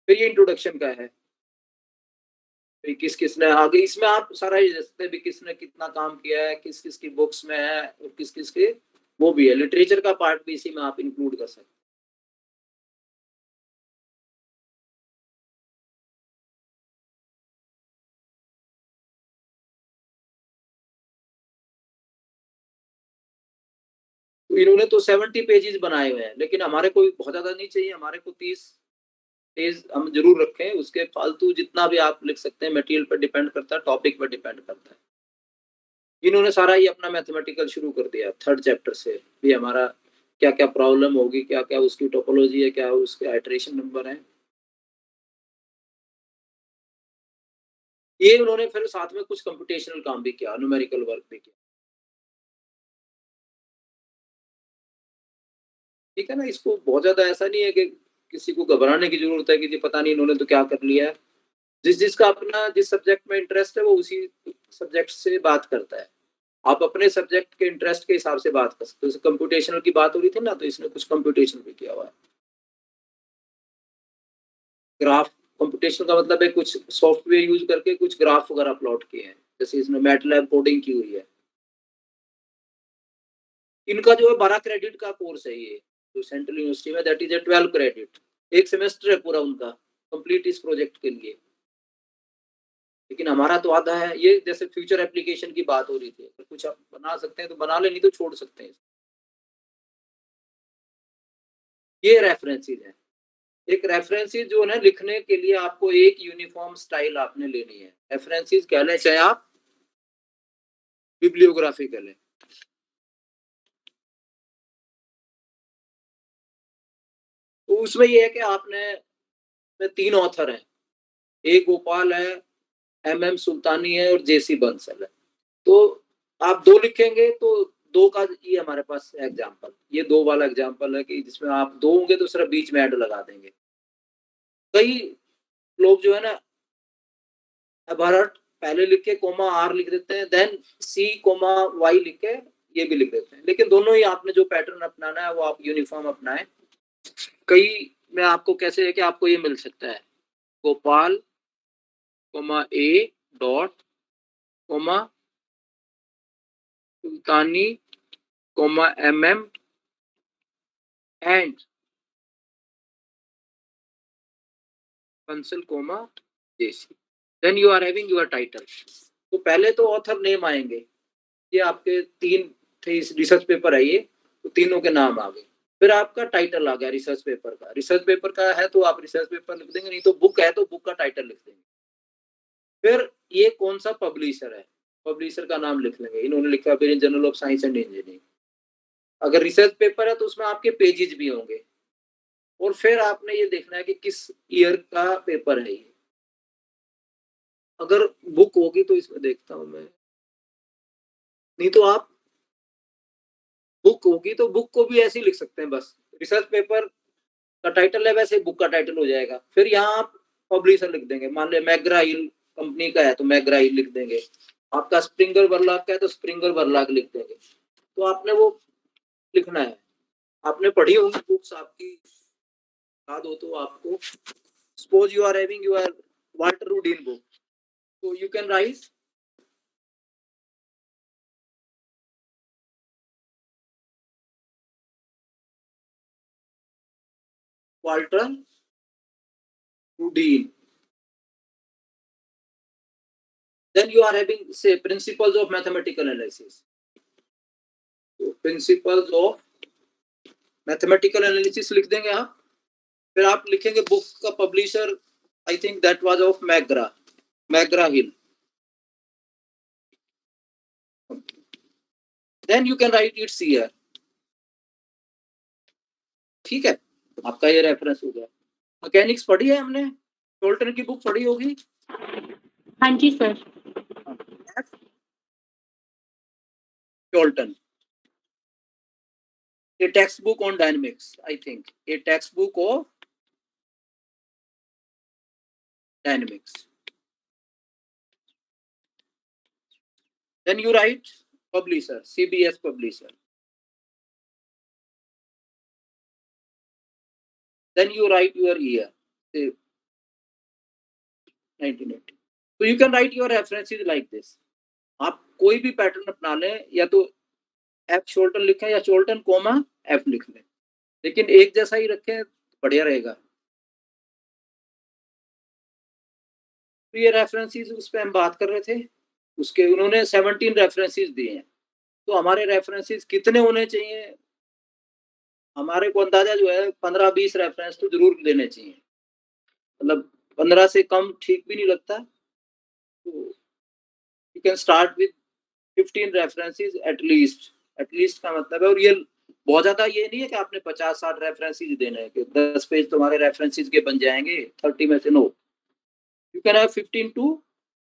फिर ये इंट्रोडक्शन का है, किस किसने आगे, इसमें आप सारा ही देखते हैं किसने कितना काम किया है, किस किस की बुक्स में है और किस किस के वो भी है, लिटरेचर का पार्ट भी इसी में आप इंक्लूड कर सकते हैं। तो इन्होंने तो 70 पेजेस बनाए हुए हैं, लेकिन हमारे को बहुत ज्यादा नहीं चाहिए, हमारे को 30 पेज हम जरूर रखें, उसके फालतू जितना भी आप लिख सकते हैं, मटेरियल पर डिपेंड करता है, टॉपिक पर डिपेंड करता है। इन्होंने सारा ही अपना मैथमेटिकल शुरू कर दिया, 3rd चैप्टर से भी हमारा क्या क्या प्रॉब्लम होगी, क्या क्या उसकी टोपोलॉजी है, क्या उसके आइटरेशन नंबर है, ये उन्होंने फिर साथ में कुछ कंप्यूटेशनल काम भी किया, न्यूमेरिकल वर्क भी किया। ठीक है ना, इसको बहुत ज्यादा ऐसा नहीं है कि किसी को घबराने की जरूरत है कि जी पता नहीं इन्होंने तो क्या कर लिया है। जिस जिसका अपना जिस सब्जेक्ट में इंटरेस्ट है वो उसी सब्जेक्ट से बात करता है। आप अपने सब्जेक्ट के इंटरेस्ट के हिसाब से बात कर सकते हो। जैसे कंप्यूटेशनल की बात हो रही थी ना, तो इसने कुछ कंप्यूटेशन भी किया हुआ है। ग्राफ कंप्यूटेशन का मतलब है कुछ सॉफ्टवेयर यूज करके कुछ ग्राफ वगैरह प्लॉट किए हैं, जैसे इसने मैटलैब कोडिंग की हुई है। इनका जो है 12 क्रेडिट का कोर्स है ये, जो सेंट्रल यूनिवर्सिटी में, दैट इज ए 12 क्रेडिट, एक सेमेस्टर है पूरा उनका कंप्लीट इस प्रोजेक्ट के लिए। लेकिन हमारा तो आधा है। ये जैसे फ्यूचर एप्लीकेशन की बात हो रही थी, अगर कुछ आप बना सकते हैं तो बना ले, नहीं तो छोड़ सकते हैं। ये रेफरेंसेस है। एक रेफरेंसेस जो है ना, लिखने के लिए आपको एक यूनिफॉर्म स्टाइल आपने लेनी है। रेफरेंसेस कह लें चाहे आप बिब्लियोग्राफी कह लें। तो उसमें ये है कि आपने 3 ऑथर हैं, ए गोपाल है, MM सुल्तानी है और JC बंसल है। तो आप 2 लिखेंगे तो 2 का ये हमारे पास एग्जाम्पल, ये 2 वाला एग्जाम्पल है कि जिसमें आप 2 होंगे तो सिर्फ बीच में ऐड लगा देंगे। कई लोग जो है ना, अबारट पहले लिख के कोमा R लिख देते हैं, देन C कोमा Y लिख के ये भी लिख देते हैं। लेकिन दोनों ही आपने जो पैटर्न अपनाना है वो आप यूनिफॉर्म अपनाएं। कई में आपको कैसे है कि आपको ये मिल सकता है, Gopal comma A dot comma Sultani comma MM and Bansal comma JC, then you are having your title। तो पहले तो ऑथर नेम आएंगे, ये आपके 3 थे रिसर्च पेपर है ये, तो तीनों के नाम आ गए। फिर आपका टाइटल आ गया रिसर्च पेपर का। रिसर्च पेपर का है तो आप रिसर्च पेपर लिख देंगे, नहीं तो बुक है तो बुक का टाइटल लिख देंगे। फिर ये कौन सा पब्लिशर है, पब्लिशर का नाम लिख लेंगे। इन्होंने लिखा है journal of science and engineering. अगर रिसर्च पेपर है तो उसमें आपके पेजेस भी होंगे। और फिर आपने ये देखना है कि किस ईयर का पेपर है ये। अगर बुक होगी तो इसमें देखता हूं मैं, नहीं तो आप बुक होगी तो बुक को भी ऐसे ही लिख सकते हैं, बस रिसर्च पेपर का टाइटल है वैसे बुक का टाइटल हो जाएगा। फिर यहाँ आप पब्लिशर लिख देंगे, मान लिया मैग्रा हिल कंपनी का है तो मैग्रा हिल लिख देंगे। आपका स्प्रिंगर वर्लाग का है तो स्प्रिंगर वर्लाग लिख देंगे। तो आपने वो लिखना है। आपने पढ़ी होंगी बुक्स, आपकी याद हो तो आपको, suppose you are having your Walter Rudin book, so you can write Walter Rudin, then you are having say principles of mathematical analysis, so principles of mathematical analysis लिख देंगे आप। फिर आप लिखेंगे बुक का publisher, I think that was of McGraw Hill, then you can write its year. ठीक है, आपका ये रेफरेंस हो गया। मैकेनिक्स पढ़ी है हमने, टोल्टन की बुक पढ़ी होगी। हाँ जी sir. टोल्टन, a textbook on dynamics, I think a textbook of dynamics, then you write publisher, CBS publisher, then you write your year, say 1980. So you can write your references like this. आप कोई भी pattern अपना लें, या तो F शोल्टन लिखें या शोल्टन coma F लिख लें, लेकिन एक जैसा ही रखें, बढ़िया रहेगा। तो ये रेफरेंसेस उस पे हम बात कर रहे थे, उसके उन्होंने 17 रेफरेंसेस दिए हैं। तो हमारे रेफरेंसेस कितने होने चाहिए? हमारे को अंदाजा जो है 15-20 रेफरेंस तो जरूर लेने चाहिए, मतलब 15 से कम ठीक भी नहीं लगता। तो you can start with 15 references at least का मतलब है। और ये बहुत ज्यादा ये नहीं है कि आपने 50-60 रेफरेंसेस देने हैं कि 10 पेज तुम्हारे रेफरेंसेस के बन जाएंगे 30 में से। No, you can have 15 to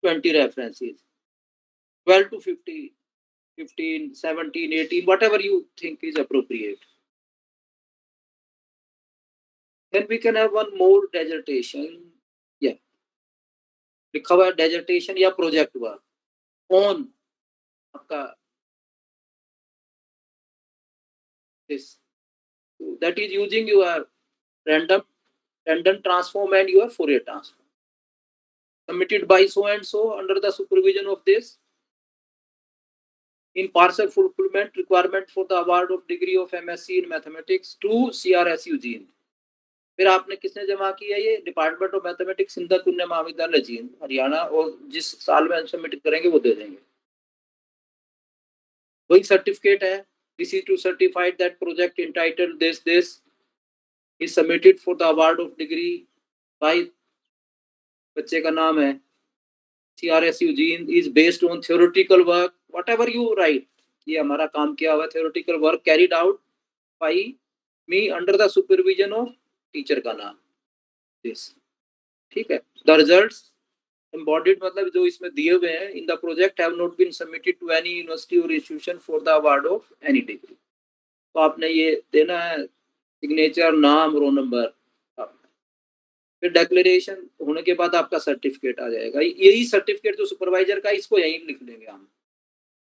20 references, 12 to 50, 15, 17, 18, whatever you think is appropriate. Then we can have one more dissertation. Yeah, लिखा हुआ है dissertation या project work on आपका this. So that is using your random transform and your Fourier transform. Submitted by so and so under the supervision of this in partial fulfillment requirement for the award of degree of MSc in mathematics to CRSU Jind. फिर आपने किसने जमा किया? ये department of mathematics सिंधा कुन्या महाविद्यालय जींद हरियाणा, और जिस साल में सबमिट करेंगे वो दे देंगे। वही सर्टिफिकेट है। This is to certified that project entitled this is submitted for the award of degree by, बच्चे का नाम है CRSU Jind, is based on theoretical work whatever you write. ये हमारा काम किया हुआ theoretical work carried out by me under the supervision of teacher का नाम दिस। ठीक है। द रिजल्ट्स embodied मतलब जो इसमें दिए हुए हैं in the project have not been submitted to any university और institution for the award of any degree. तो आपने ये देना है, सिग्नेचर, नाम, रोल नंबर। फिर डिक्लेरेशन होने के बाद आपका सर्टिफिकेट आ जाएगा। यही सर्टिफिकेट जो सुपरवाइजर का, इसको यहीं लिख लेंगे हम।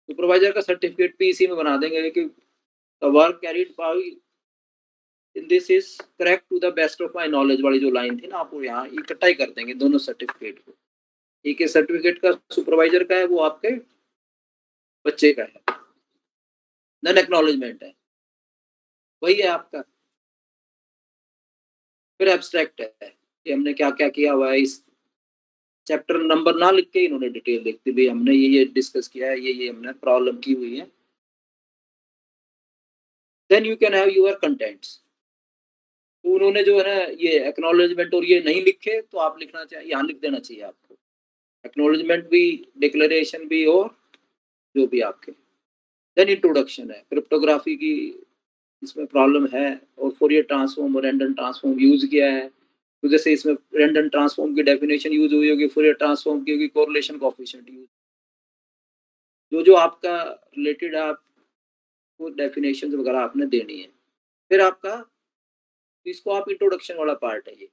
सुपरवाइजर का सर्टिफिकेट भी इसी में बना देंगे कि the work carried by in this is correct to the best of my knowledge वाली जो लाइन थी ना, आप वो यहाँ इकट्ठा ही कर देंगे दोनों सर्टिफिकेट को। एक सर्टिफिकेट का सुपरवाइजर का है, वो आपके बच्चे का है, नन एक्नॉलेजमेंट है, वही है आपका। फिर एब्स्ट्रैक्ट है कि हमने क्या क्या किया हुआ है। इस चैप्टर नंबर ना लिख के इन्होंने डिटेल लिख दी, भाई हमने ये डिस्कस किया है, ये हमने प्रॉब्लम की हुई है। Then you can have your contents. तो उन्होंने जो है ना ये एक्नॉलेजमेंट और ये नहीं लिखे, तो आप लिखना चाहिए, यहाँ लिख देना चाहिए आपको, एक्नॉलेजमेंट भी, डिक्लेरेशन भी, और जो भी आपके। देन इंट्रोडक्शन है, क्रिप्टोग्राफी की इसमें प्रॉब्लम है, और फोरियर ट्रांसफॉर्म और रैंडम ट्रांसफॉर्म यूज किया है। तो जैसे इसमें रैंडम ट्रांसफॉर्म की डेफिनेशन यूज हुई होगी, फोरियर ट्रांसफॉर्म की होगी कोरिलेशन कोएफिशिएंट यूज। जो आपका रिलेटेड आपको डेफिनेशन वगैरह आपने देनी है। फिर आपका इसको आप इंट्रोडक्शन वाला पार्ट है ये,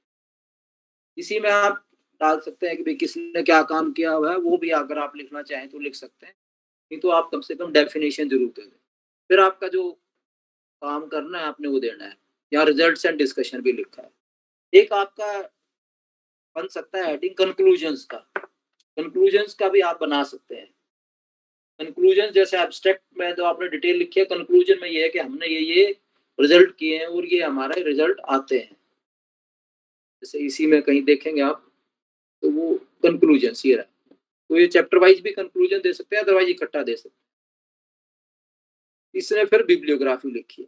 इसी में आप डाल सकते हैं कि भाई किसने क्या काम किया हुआ है, वो भी अगर आप लिखना चाहें तो लिख सकते हैं, नहीं तो आप कम से कम डेफिनेशन जरूर दे दें। फिर आपका जो काम करना है आपने वो देना है। यहाँ रिजल्ट्स एंड डिस्कशन भी लिखा है। एक आपका बन सकता है हेडिंग कंक्लूजन्स का। कंक्लूजन्स का भी आप बना सकते हैं। कंक्लूजन जैसे एब्स्ट्रैक्ट में तो आपने डिटेल लिखी है, कंक्लूजन में ये है कि हमने ये रिजल्ट किए हैं और ये हमारे रिजल्ट आते हैं। जैसे इसी में कहीं देखेंगे आप, तो वो कंक्लूजन ये रहा। तो ये चैप्टर वाइज भी कंक्लूजन दे सकते हैं, अदरवाइज इकट्ठा दे सकते हैं। इसने फिर बिब्लियोग्राफी लिखी है।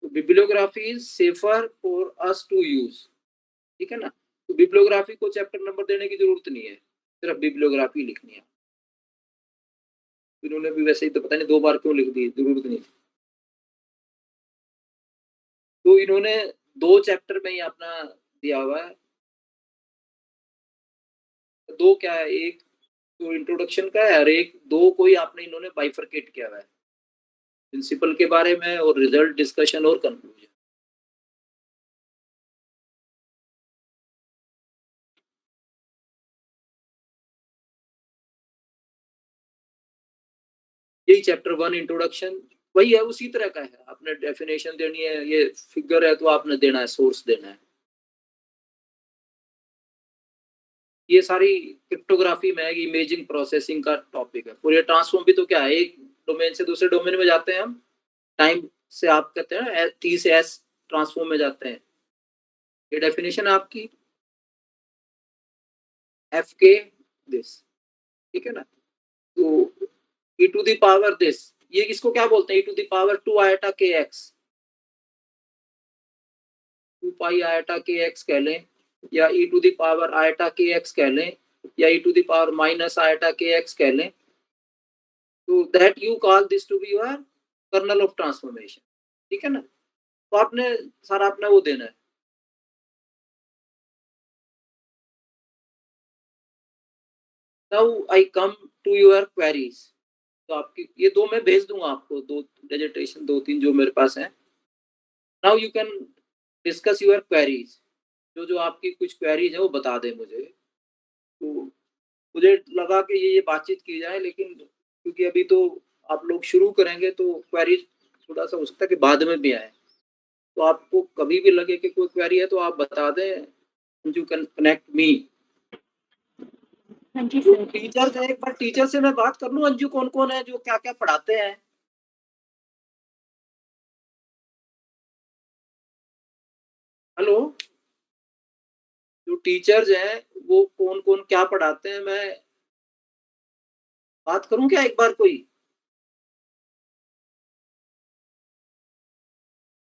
तो bibliography is safer for us to use. ठीक है ना। तो बिब्लियोग्राफी को चैप्टर नंबर देने की जरूरत नहीं है, सिर्फ बिब्लियोग्राफी लिखनी है। इन्होंने भी वैसे ही तो पता नहीं 2 बार क्यों लिख दी, जरूरत नहीं। तो इन्होंने 2 चैप्टर में ही अपना दिया हुआ है। 2 क्या है, एक तो इंट्रोडक्शन का है और एक 2 को ही आपने इन्होंने बाइफरकेट किया हुआ है, प्रिंसिपल के बारे में और रिजल्ट, डिस्कशन और कंक्लूजन। यही चैप्टर 1 इंट्रोडक्शन वही है, उसी तरह का है। आपने डेफिनेशन देनी है, ये फिगर है तो आपने देना है, सोर्स देना है। ये सारी क्रिप्टोग्राफी में इमेजिंग प्रोसेसिंग का टॉपिक है। फूरियर ट्रांसफॉर्म भी तो क्या है, एक डोमेन से दूसरे डोमेन में जाते हैं हम, टाइम से आप कहते हैं टी से एस ट्रांसफॉर्म में जाते हैं। ये डेफिनेशन है आपकी एफ के दिस, ठीक है ना। तो e to the power this, ये किसको क्या बोलते हैं, e to the power 2 iota के एक्स, 2 पाई आयटा के एक्स कह लें, या e to the power iota के एक्स कह लें, या e to the power minus iota के एक्स कह लें। तो that you call this to be your kernel of transformation, ठीक है ना। तो आपने सारा अपना वो देना है। Now I come to your queries. तो आपकी ये दो मैं भेज दूंगा आपको, दो डेजिटेशन 2-3 जो मेरे पास हैं। Now you can discuss your queries, जो आपकी कुछ क्वेरीज है वो बता दें मुझे। तो मुझे लगा कि ये बातचीत की जाए, लेकिन क्योंकि अभी तो आप लोग शुरू करेंगे तो क्वेरीज थोड़ा सा हो सकता है कि बाद में भी आए। तो आपको कभी भी लगे कि कोई क्वेरी है तो आप बता दें, यू कैन कनेक्ट मी। हाँ जी सर। टीचर है, एक बार टीचर से मैं बात कर लूं, अंजू कौन कौन है जो क्या क्या पढ़ाते हैं। हेलो, जो टीचर्स हैं वो कौन कौन क्या पढ़ाते हैं, मैं बात करूं क्या एक बार कोई।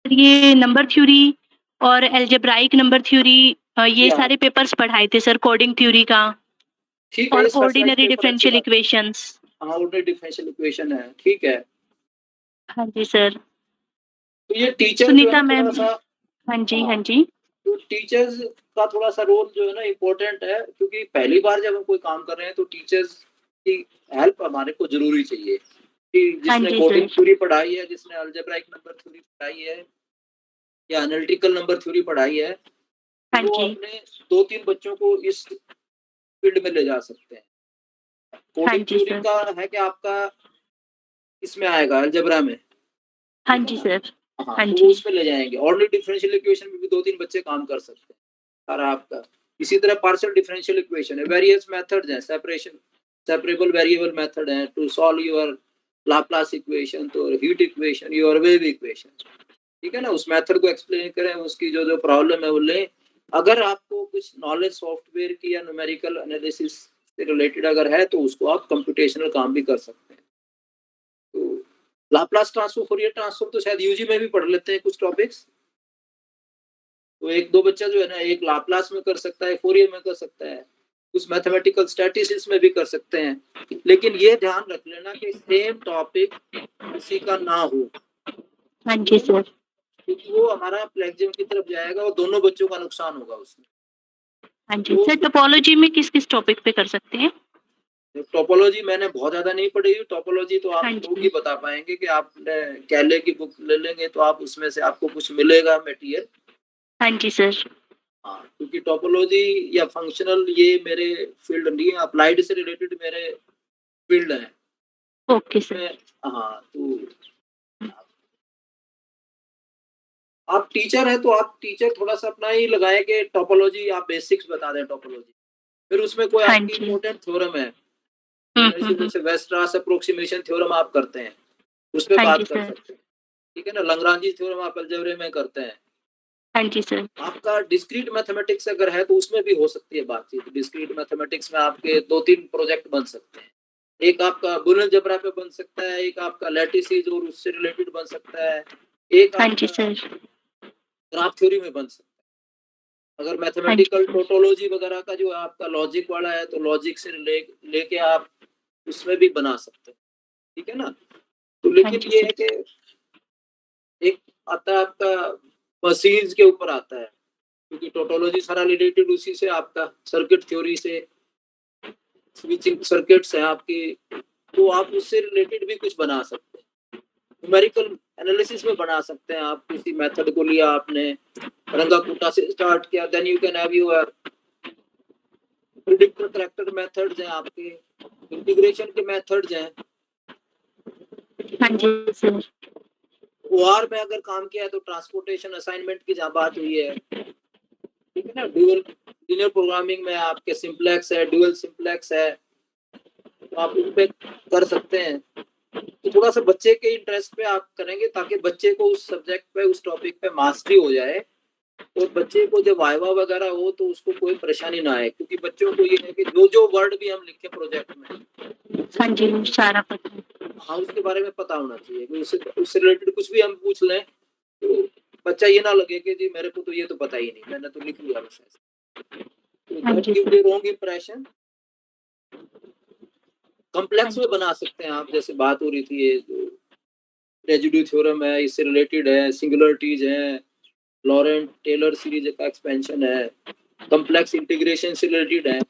ये नंबर थ्योरी और एल्जेब्राइक नंबर थ्योरी, ये या, सारे पेपर्स पढ़ाए थे सर, कोडिंग थ्योरी का ठीक है, और ये specialized ऑर्डिनरी पेपर अच्छी डिफरेंशियल बात है। इक्वेशंस। हाँ, ऑर्डिनरी डिफरेंशियल इक्वेशन है, ठीक है। हाँ जी सर। तो ये टीचर जो है सुनीता ना मैम। थोड़ा सा, हाँ जी, हाँ हाँ, जी। तो टीचर्स का थोड़ा सा रोल जो है ना इम्पोर्टेंट है, क्योंकि पहली बार जब हम कोई काम कर रहे हैं तो टीचर्स की हेल्प हमारे को जरूरी चाहिए। कि हाँ जिसने जी कोडिंग सर। थ्योरी पढ़ाई है, जिसने अलजेब्राइक नंबर थ्योरी पढ़ाई है, या एनालिटिकल नंबर थ्योरी पढ़ाई है, हाँ वो जी। अपने 2-3 बच्चों को इस फील्ड में ले जा सकते हैं। हाँ कोडिंग जी थ्योरी सर। का है कि आपका इसमें आएगा अलजेब्रा में, हाँ ठीक है जी ना। सर। हाँ, हाँ तो वो जी। उसमें ले जाएंगे। ऑर्डिनरी डिफरेंशियल इक्वेशन में भी 2-3 बच्चे काम कर सकते हैं सारा आपका। इसी तरह पार्शियल डिफरेंशियल इक्वेशन है, वेरियस मेथड्स हैं, सेपरेबल वेरिएबल मेथड है to solve your Laplace equation, तो heat equation, your wave equation, ठीक है ना। उस मेथड को एक्सप्लेन करें, उसकी जो प्रॉब्लम है वो लें। अगर आपको कुछ नॉलेज सॉफ्टवेयर की या न्यूमेरिकल एनालिसिस से रिलेटेड अगर है तो उसको आप कंप्यूटेशनल काम भी कर सकते हैं। तो लाप्लास ट्रांसफॉर्म, फूरियर ट्रांसफॉर्म तो शायद यूजी में भी पढ़ लेते हैं कुछ टॉपिक्स। तो 1-2 बच्चा जो है ना, एक लाप्लास में कर सकता है, फूरियर में कर सकता है, कुछ मैथमेटिकल स्टैटिस्टिक्स में भी कर सकते हैं। लेकिन ये ध्यान रख लेना कि सेम टॉपिक किसी का ना हो, हाँ जी सर। क्योंकि वो हमारा प्लेजियम की तरफ जाएगा और दोनों बच्चों का नुकसान होगा उसमें। हाँ जी सर। टोपोलॉजी में किस किस टॉपिक पे कर सकते हैं? टोपोलॉजी मैंने बहुत ज्यादा नहीं पढ़ी, टोपोलॉजी तो आप हाँ लोग जी। ही बता पाएंगे कि आपने कैले की बुक ले लेंगे तो आप उसमें से आपको कुछ मिलेगा मटेरियल। हाँ जी सर। हाँ, क्योंकि टोपोलॉजी या फंक्शनल ये मेरे फील्ड नहीं है, अप्लाइड से रिलेटेड मेरे फील्ड है। Okay sir. मैं, हाँ, तो आप टीचर है तो आप टीचर थोड़ा सा अपना ही लगाए कि टोपोलॉजी आप बेसिक्स बता दें टोपोलॉजी। फिर उसमें कोई हाँ आपकी जी। इंपॉर्टेंट थ्योरम है, हम्म। जैसे वेस्टरास अप्रोक्सीमेशन थ्योरम आप करते हैं, उस पे हाँ बात जी कर सर। सकते हैं, ठीक है ना। लंग्रांजी थ्योरम आप अलजेब्रे में करते हैं। हाँ जी सर। आपका डिस्क्रीट मैथमेटिक्स अगर है तो उसमें भी हो सकती है बातचीत। डिस्क्रीट मैथमेटिक्स में आपके 2-3 प्रोजेक्ट बन सकते हैं। एक आपका बुल अलजेब्रा पे बन सकता है, एक आपका लैटिसेस और उससे रिलेटेड बन सकता है, एक हाँ जी आपका सर। ग्राफ थ्योरी में बन सकता है। अगर हाँ जी मैथमेटिकल सर। टोटोलॉजी वगैरह का जो आपका लॉजिक वाला है तो लॉजिक से लेके आप उसमें भी बना सकते हैं, ठीक है ना। तो हाँ लेकिन जी ये सर। है कि एक आता है आपका मशीन्स के ऊपर आता है, क्योंकि टोटोलॉजी सारा रिलेटेड उसी से, आपका सर्किट थ्योरी से, स्विचिंग सर्किट्स हैं आपकी, तो आप उससे रिलेटेड भी कुछ बना सकते हैं। न्यूमेरिकल एनालिसिस में बना सकते हैं। आप किसी मेथड को लिया आपने, रंगाकूटा से स्टार्ट किया, then you can have your predictor corrector methods हैं आपके, इंटीग्रेशन के मेथड्स हैं। हाँ जी सर। ओआर में अगर काम किया है तो ट्रांसपोर्टेशन असाइनमेंट की जहाँ बात हुई है, ठीक है ना। ड्यूअल लीनियर प्रोग्रामिंग में आपके सिंप्लेक्स है, ड्यूअल सिंप्लेक्स है, तो आप उन पे कर सकते हैं। तो थोड़ा सा बच्चे के इंटरेस्ट पे आप करेंगे ताकि बच्चे को उस सब्जेक्ट पे, उस टॉपिक पे मास्टरी हो जाए, और बच्चे को जब वाइवा वगैरह हो तो उसको कोई परेशानी ना आए, क्योंकि बच्चों को ये है कि जो वर्ड भी हम लिखे प्रोजेक्ट में, हाँ जी, सारा पता। हाँ उसके बारे में पता होना चाहिए कि उससे रिलेटेड कुछ भी हम पूछ लें तो बच्चा ये ना लगे कि जी मेरे को तो ये तो पता ही नहीं, मैंने तो लिख लिया बस ऐसे, तो हाँ दैट जी give sir. The wrong impression. Complex में बना सकते हैं आप, जैसे बात हो रही थी ये जो रेजिड्यू थ्योरम है, इससे रिलेटेड है, सिंगुलरिटीज है, लॉरेंट टेलर सीरीज का एक्सपेंशन है, कॉम्प्लेक्स इंटीग्रेशन से रिलेटेड है।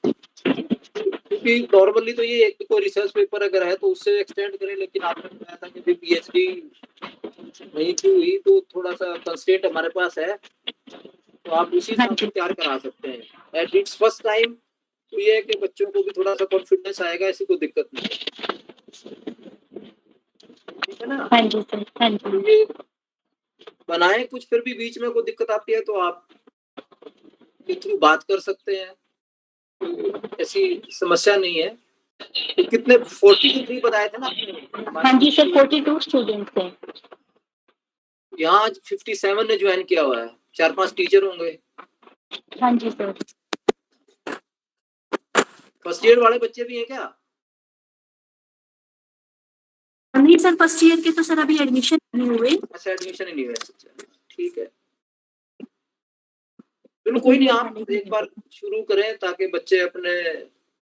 क्योंकि नॉर्मली तो ये एक कोई रिसर्च पेपर अगर है तो उससे एक्सटेंड करें, लेकिन आपने बताया था कि पीएचडी नहीं की हुई तो थोड़ा सा कंस्ट्रेंट हमारे पास है, तो आप उसी हाँ हिसाब से जी तैयार करा सकते हैं। एट इट्स फर्स्ट टाइम तो ये है कि बच्चों को भी थोड़ा सा कॉन्फिडेंस आएगा, ऐसी कोई दिक्कत नहीं है, ठीक है ना। हाँ जी सर। हाँ तो जी ये बनाए कुछ, फिर भी बीच में कोई दिक्कत आती है तो आप के थ्रू बात कर सकते हैं, तो ऐसी समस्या नहीं है। तो कितने 43 बताए थे ना आपने? हाँ जी सर, 42 स्टूडेंट्स हैं। यहाँ आज 57 ने ज्वाइन किया हुआ है, 4-5 टीचर होंगे। हाँ जी सर। फर्स्ट ईयर वाले बच्चे भी हैं क्या? नहीं सर, फर्स्ट ईयर के तो सर अभी एडमिशन नहीं हुए। अच्छा, एडमिशन ही नहीं हुआ है, ठीक है। चलो कोई नहीं, आप एक बार शुरू करें ताकि बच्चे अपने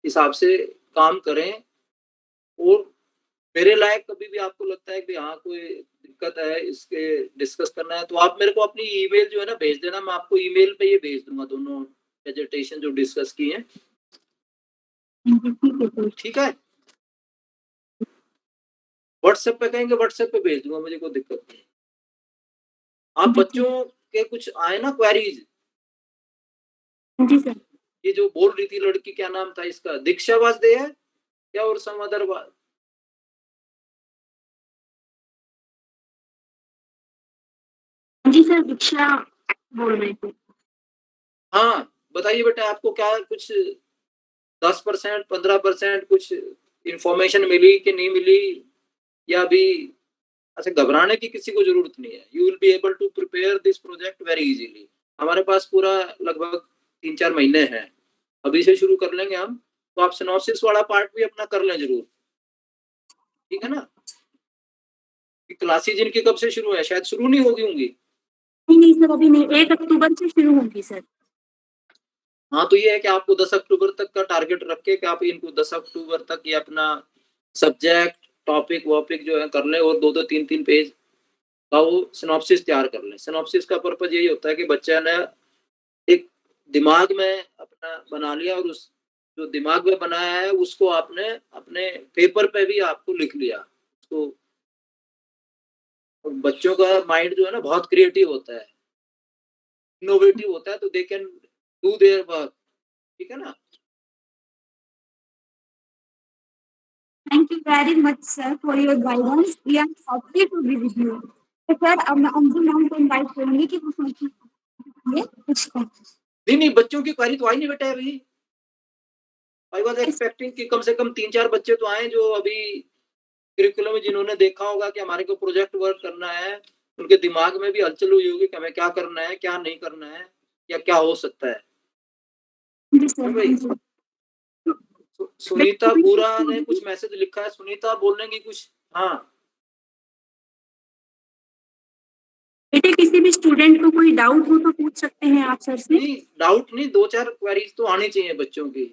हिसाब से काम करें, और मेरे लायक कभी भी आपको लगता है कि हाँ कोई दिक्कत है, इसके डिस्कस करना है, तो आप मेरे को अपनी ईमेल जो है ना भेज देना, मैं आपको ईमेल पे ये भेज दूंगा दोनों प्रेजेंटेशन जो डिस्कस की हैं, ठीक है। व्हाट्सएप पे कहेंगे, व्हाट्सएप पे भेज दूंगा, मुझे कोई दिक्कत नहीं। आप बच्चों के कुछ आए ना क्वेरीज, जी सर। ये जो बोल रही थी लड़की, क्या नाम था इसका, दीक्षा वासदे है क्या, और सम अदर? जी सर, दीक्षा बोल रहे थे। हाँ बताइए बेटा, आपको क्या कुछ 10%, 15% कुछ इंफॉर्मेशन मिली कि नहीं मिली, या अभी? अच्छा, घबराने की किसी को जरूरत नहीं है, you will be able to prepare this project very easily. हमारे पास पूरा लगभग 3-4 महीने हैं, अभी से शुरू कर लेंगे हम, तो आप सिनॉप्सिस वाला पार्ट भी अपना कर लें जरूर, ठीक है ना। क्लासेज इनकी कब से शुरू है? शायद शुरू नहीं होगी होंगी। नहीं सर, अभी नहीं, 1 अक्टूबर से शुरू होगी सर। हाँ, तो ये है कि आपको 10 अक्टूबर तक का टारगेट रख के कि आप इनको 10 अक्टूबर तक ये अपना सब्जेक्ट, टॉपिक वॉपिक जो है कर लें, और 2-2, 3-3 पेज का वो सिनॉप्सिस तैयार कर लें। सिनॉप्सिस का पर्पज यही होता है कि बच्चा ने एक दिमाग में अपना बना लिया, और उस जो दिमाग में बनाया है उसको आपने अपने पेपर पे भी आपको लिख लिया। तो बच्चों का माइंड जो है ना बहुत क्रिएटिव होता है, इनोवेटिव होता है, तो they can do their work, ठीक है ना। Thank you very much, sir, for your guidance. We are happy to be with you. तो सर, अब मैं अंजू मैम को इनवाइट करूंगी कि वो कुछ नहीं, बच्चों की क्वारी तो आई नहीं बेटा अभी। आई वाज एक्सपेक्टिंग कि कम से कम 3-4 बच्चे तो आए जो अभी करिकुलम में, जिन्होंने देखा होगा कि हमारे को प्रोजेक्ट वर्क करना है, उनके दिमाग में भी हलचल हुई होगी कि हमें क्या करना है, क्या नहीं करना है, या क्या हो सकता है। जी सर। भाई सुनीता बुरा ने कुछ मैसेज लिखा है, सुनीता बोलने की कुछ? हाँ बेटे, किसी भी स्टूडेंट को कोई डाउट हो तो पूछ सकते हैं आप सर से। नहीं, डाउट नहीं, 2-4 क्वेरीज तो आनी चाहिए बच्चों की।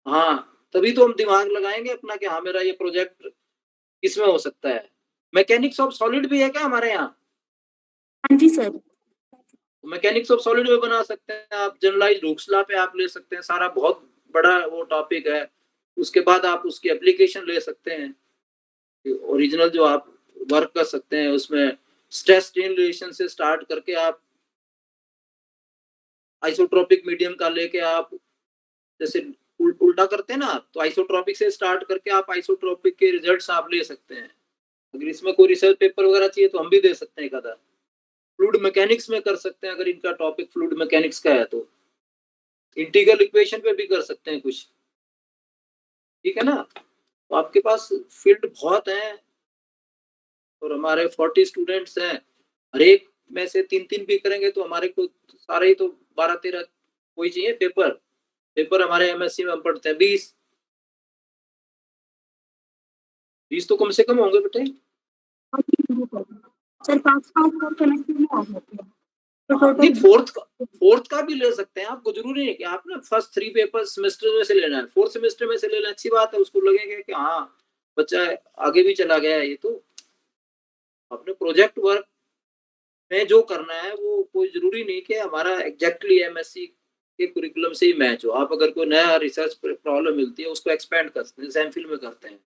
हाँ, तभी तो हम दिमाग लगाएंगे अपना कि हाँ मेरा ये प्रोजेक्ट किसमें हो सकता है। मैकेनिक्स ऑफ सॉलिड भी है क्या हमारे यहाँ? हाँ जी सर। मैकेनिक्स ऑफ सॉलिड में बना सकते हैं आप, जनरलाइज्ड हुक्स लॉ पे आप ले सकते हैं, सारा बहुत बड़ा वो टॉपिक है। उसके बाद आप उसकी एप्लीकेशन ले सकते हैं, ओरिजिनल जो आप वर्क कर सकते हैं उसमें स्ट्रेस स्ट्रेन रिलेशन से स्टार्ट करके आप आइसोट्रोपिक मीडियम का लेके आप जैसे उल्टा करते हैं ना, तो आइसोट्रोपिक से स्टार्ट करके आप आइसोट्रोपिक के रिजल्ट्स आप ले सकते हैं। अगर इसमें कोई रिसर्च पेपर वगैरह चाहिए तो हम भी दे सकते हैं एक आधा। फ्लूइड मैकेनिक्स में कर सकते हैं अगर इनका टॉपिक फ्लूइड मैकेनिक्स का है तो। इंटीग्रल इक्वेशन पे भी कर सकते हैं कुछ, ठीक है ना। तो आपके पास फील्ड बहुत है और हमारे 40 स्टूडेंट्स हैं, हर एक में से 3-3 भी करेंगे तो हमारे को सारे ही तो 12-13 कोई चाहिए पेपर हमारे एमएससी में हम पढ़ते हैं 20 तो कम से कम होंगे बेटे। सर 5-5 और सेमेस्टर में आ जाते हैं तो नहीं, टोटल फोर्थ का भी ले सकते हैं, आपको जरूरी नहीं कि आप ना फर्स्ट 3 पेपर सेमेस्टर में से लेना है, फोर्थ सेमेस्टर में से लेना अच्छी बात है, उसको लगेगा कि हाँ बच्चा आगे भी चला गया है। ये तो अपने प्रोजेक्ट वर्क में जो करना है वो कोई जरूरी नहीं कि हमारा एग्जैक्टली एमएससी के कुरिकुलम से ही मैच हो। आप अगर कोई नया रिसर्च प्रॉब्लम मिलती है उसको एक्सपेंड कर सकते हैं, एमफिल में करते हैं।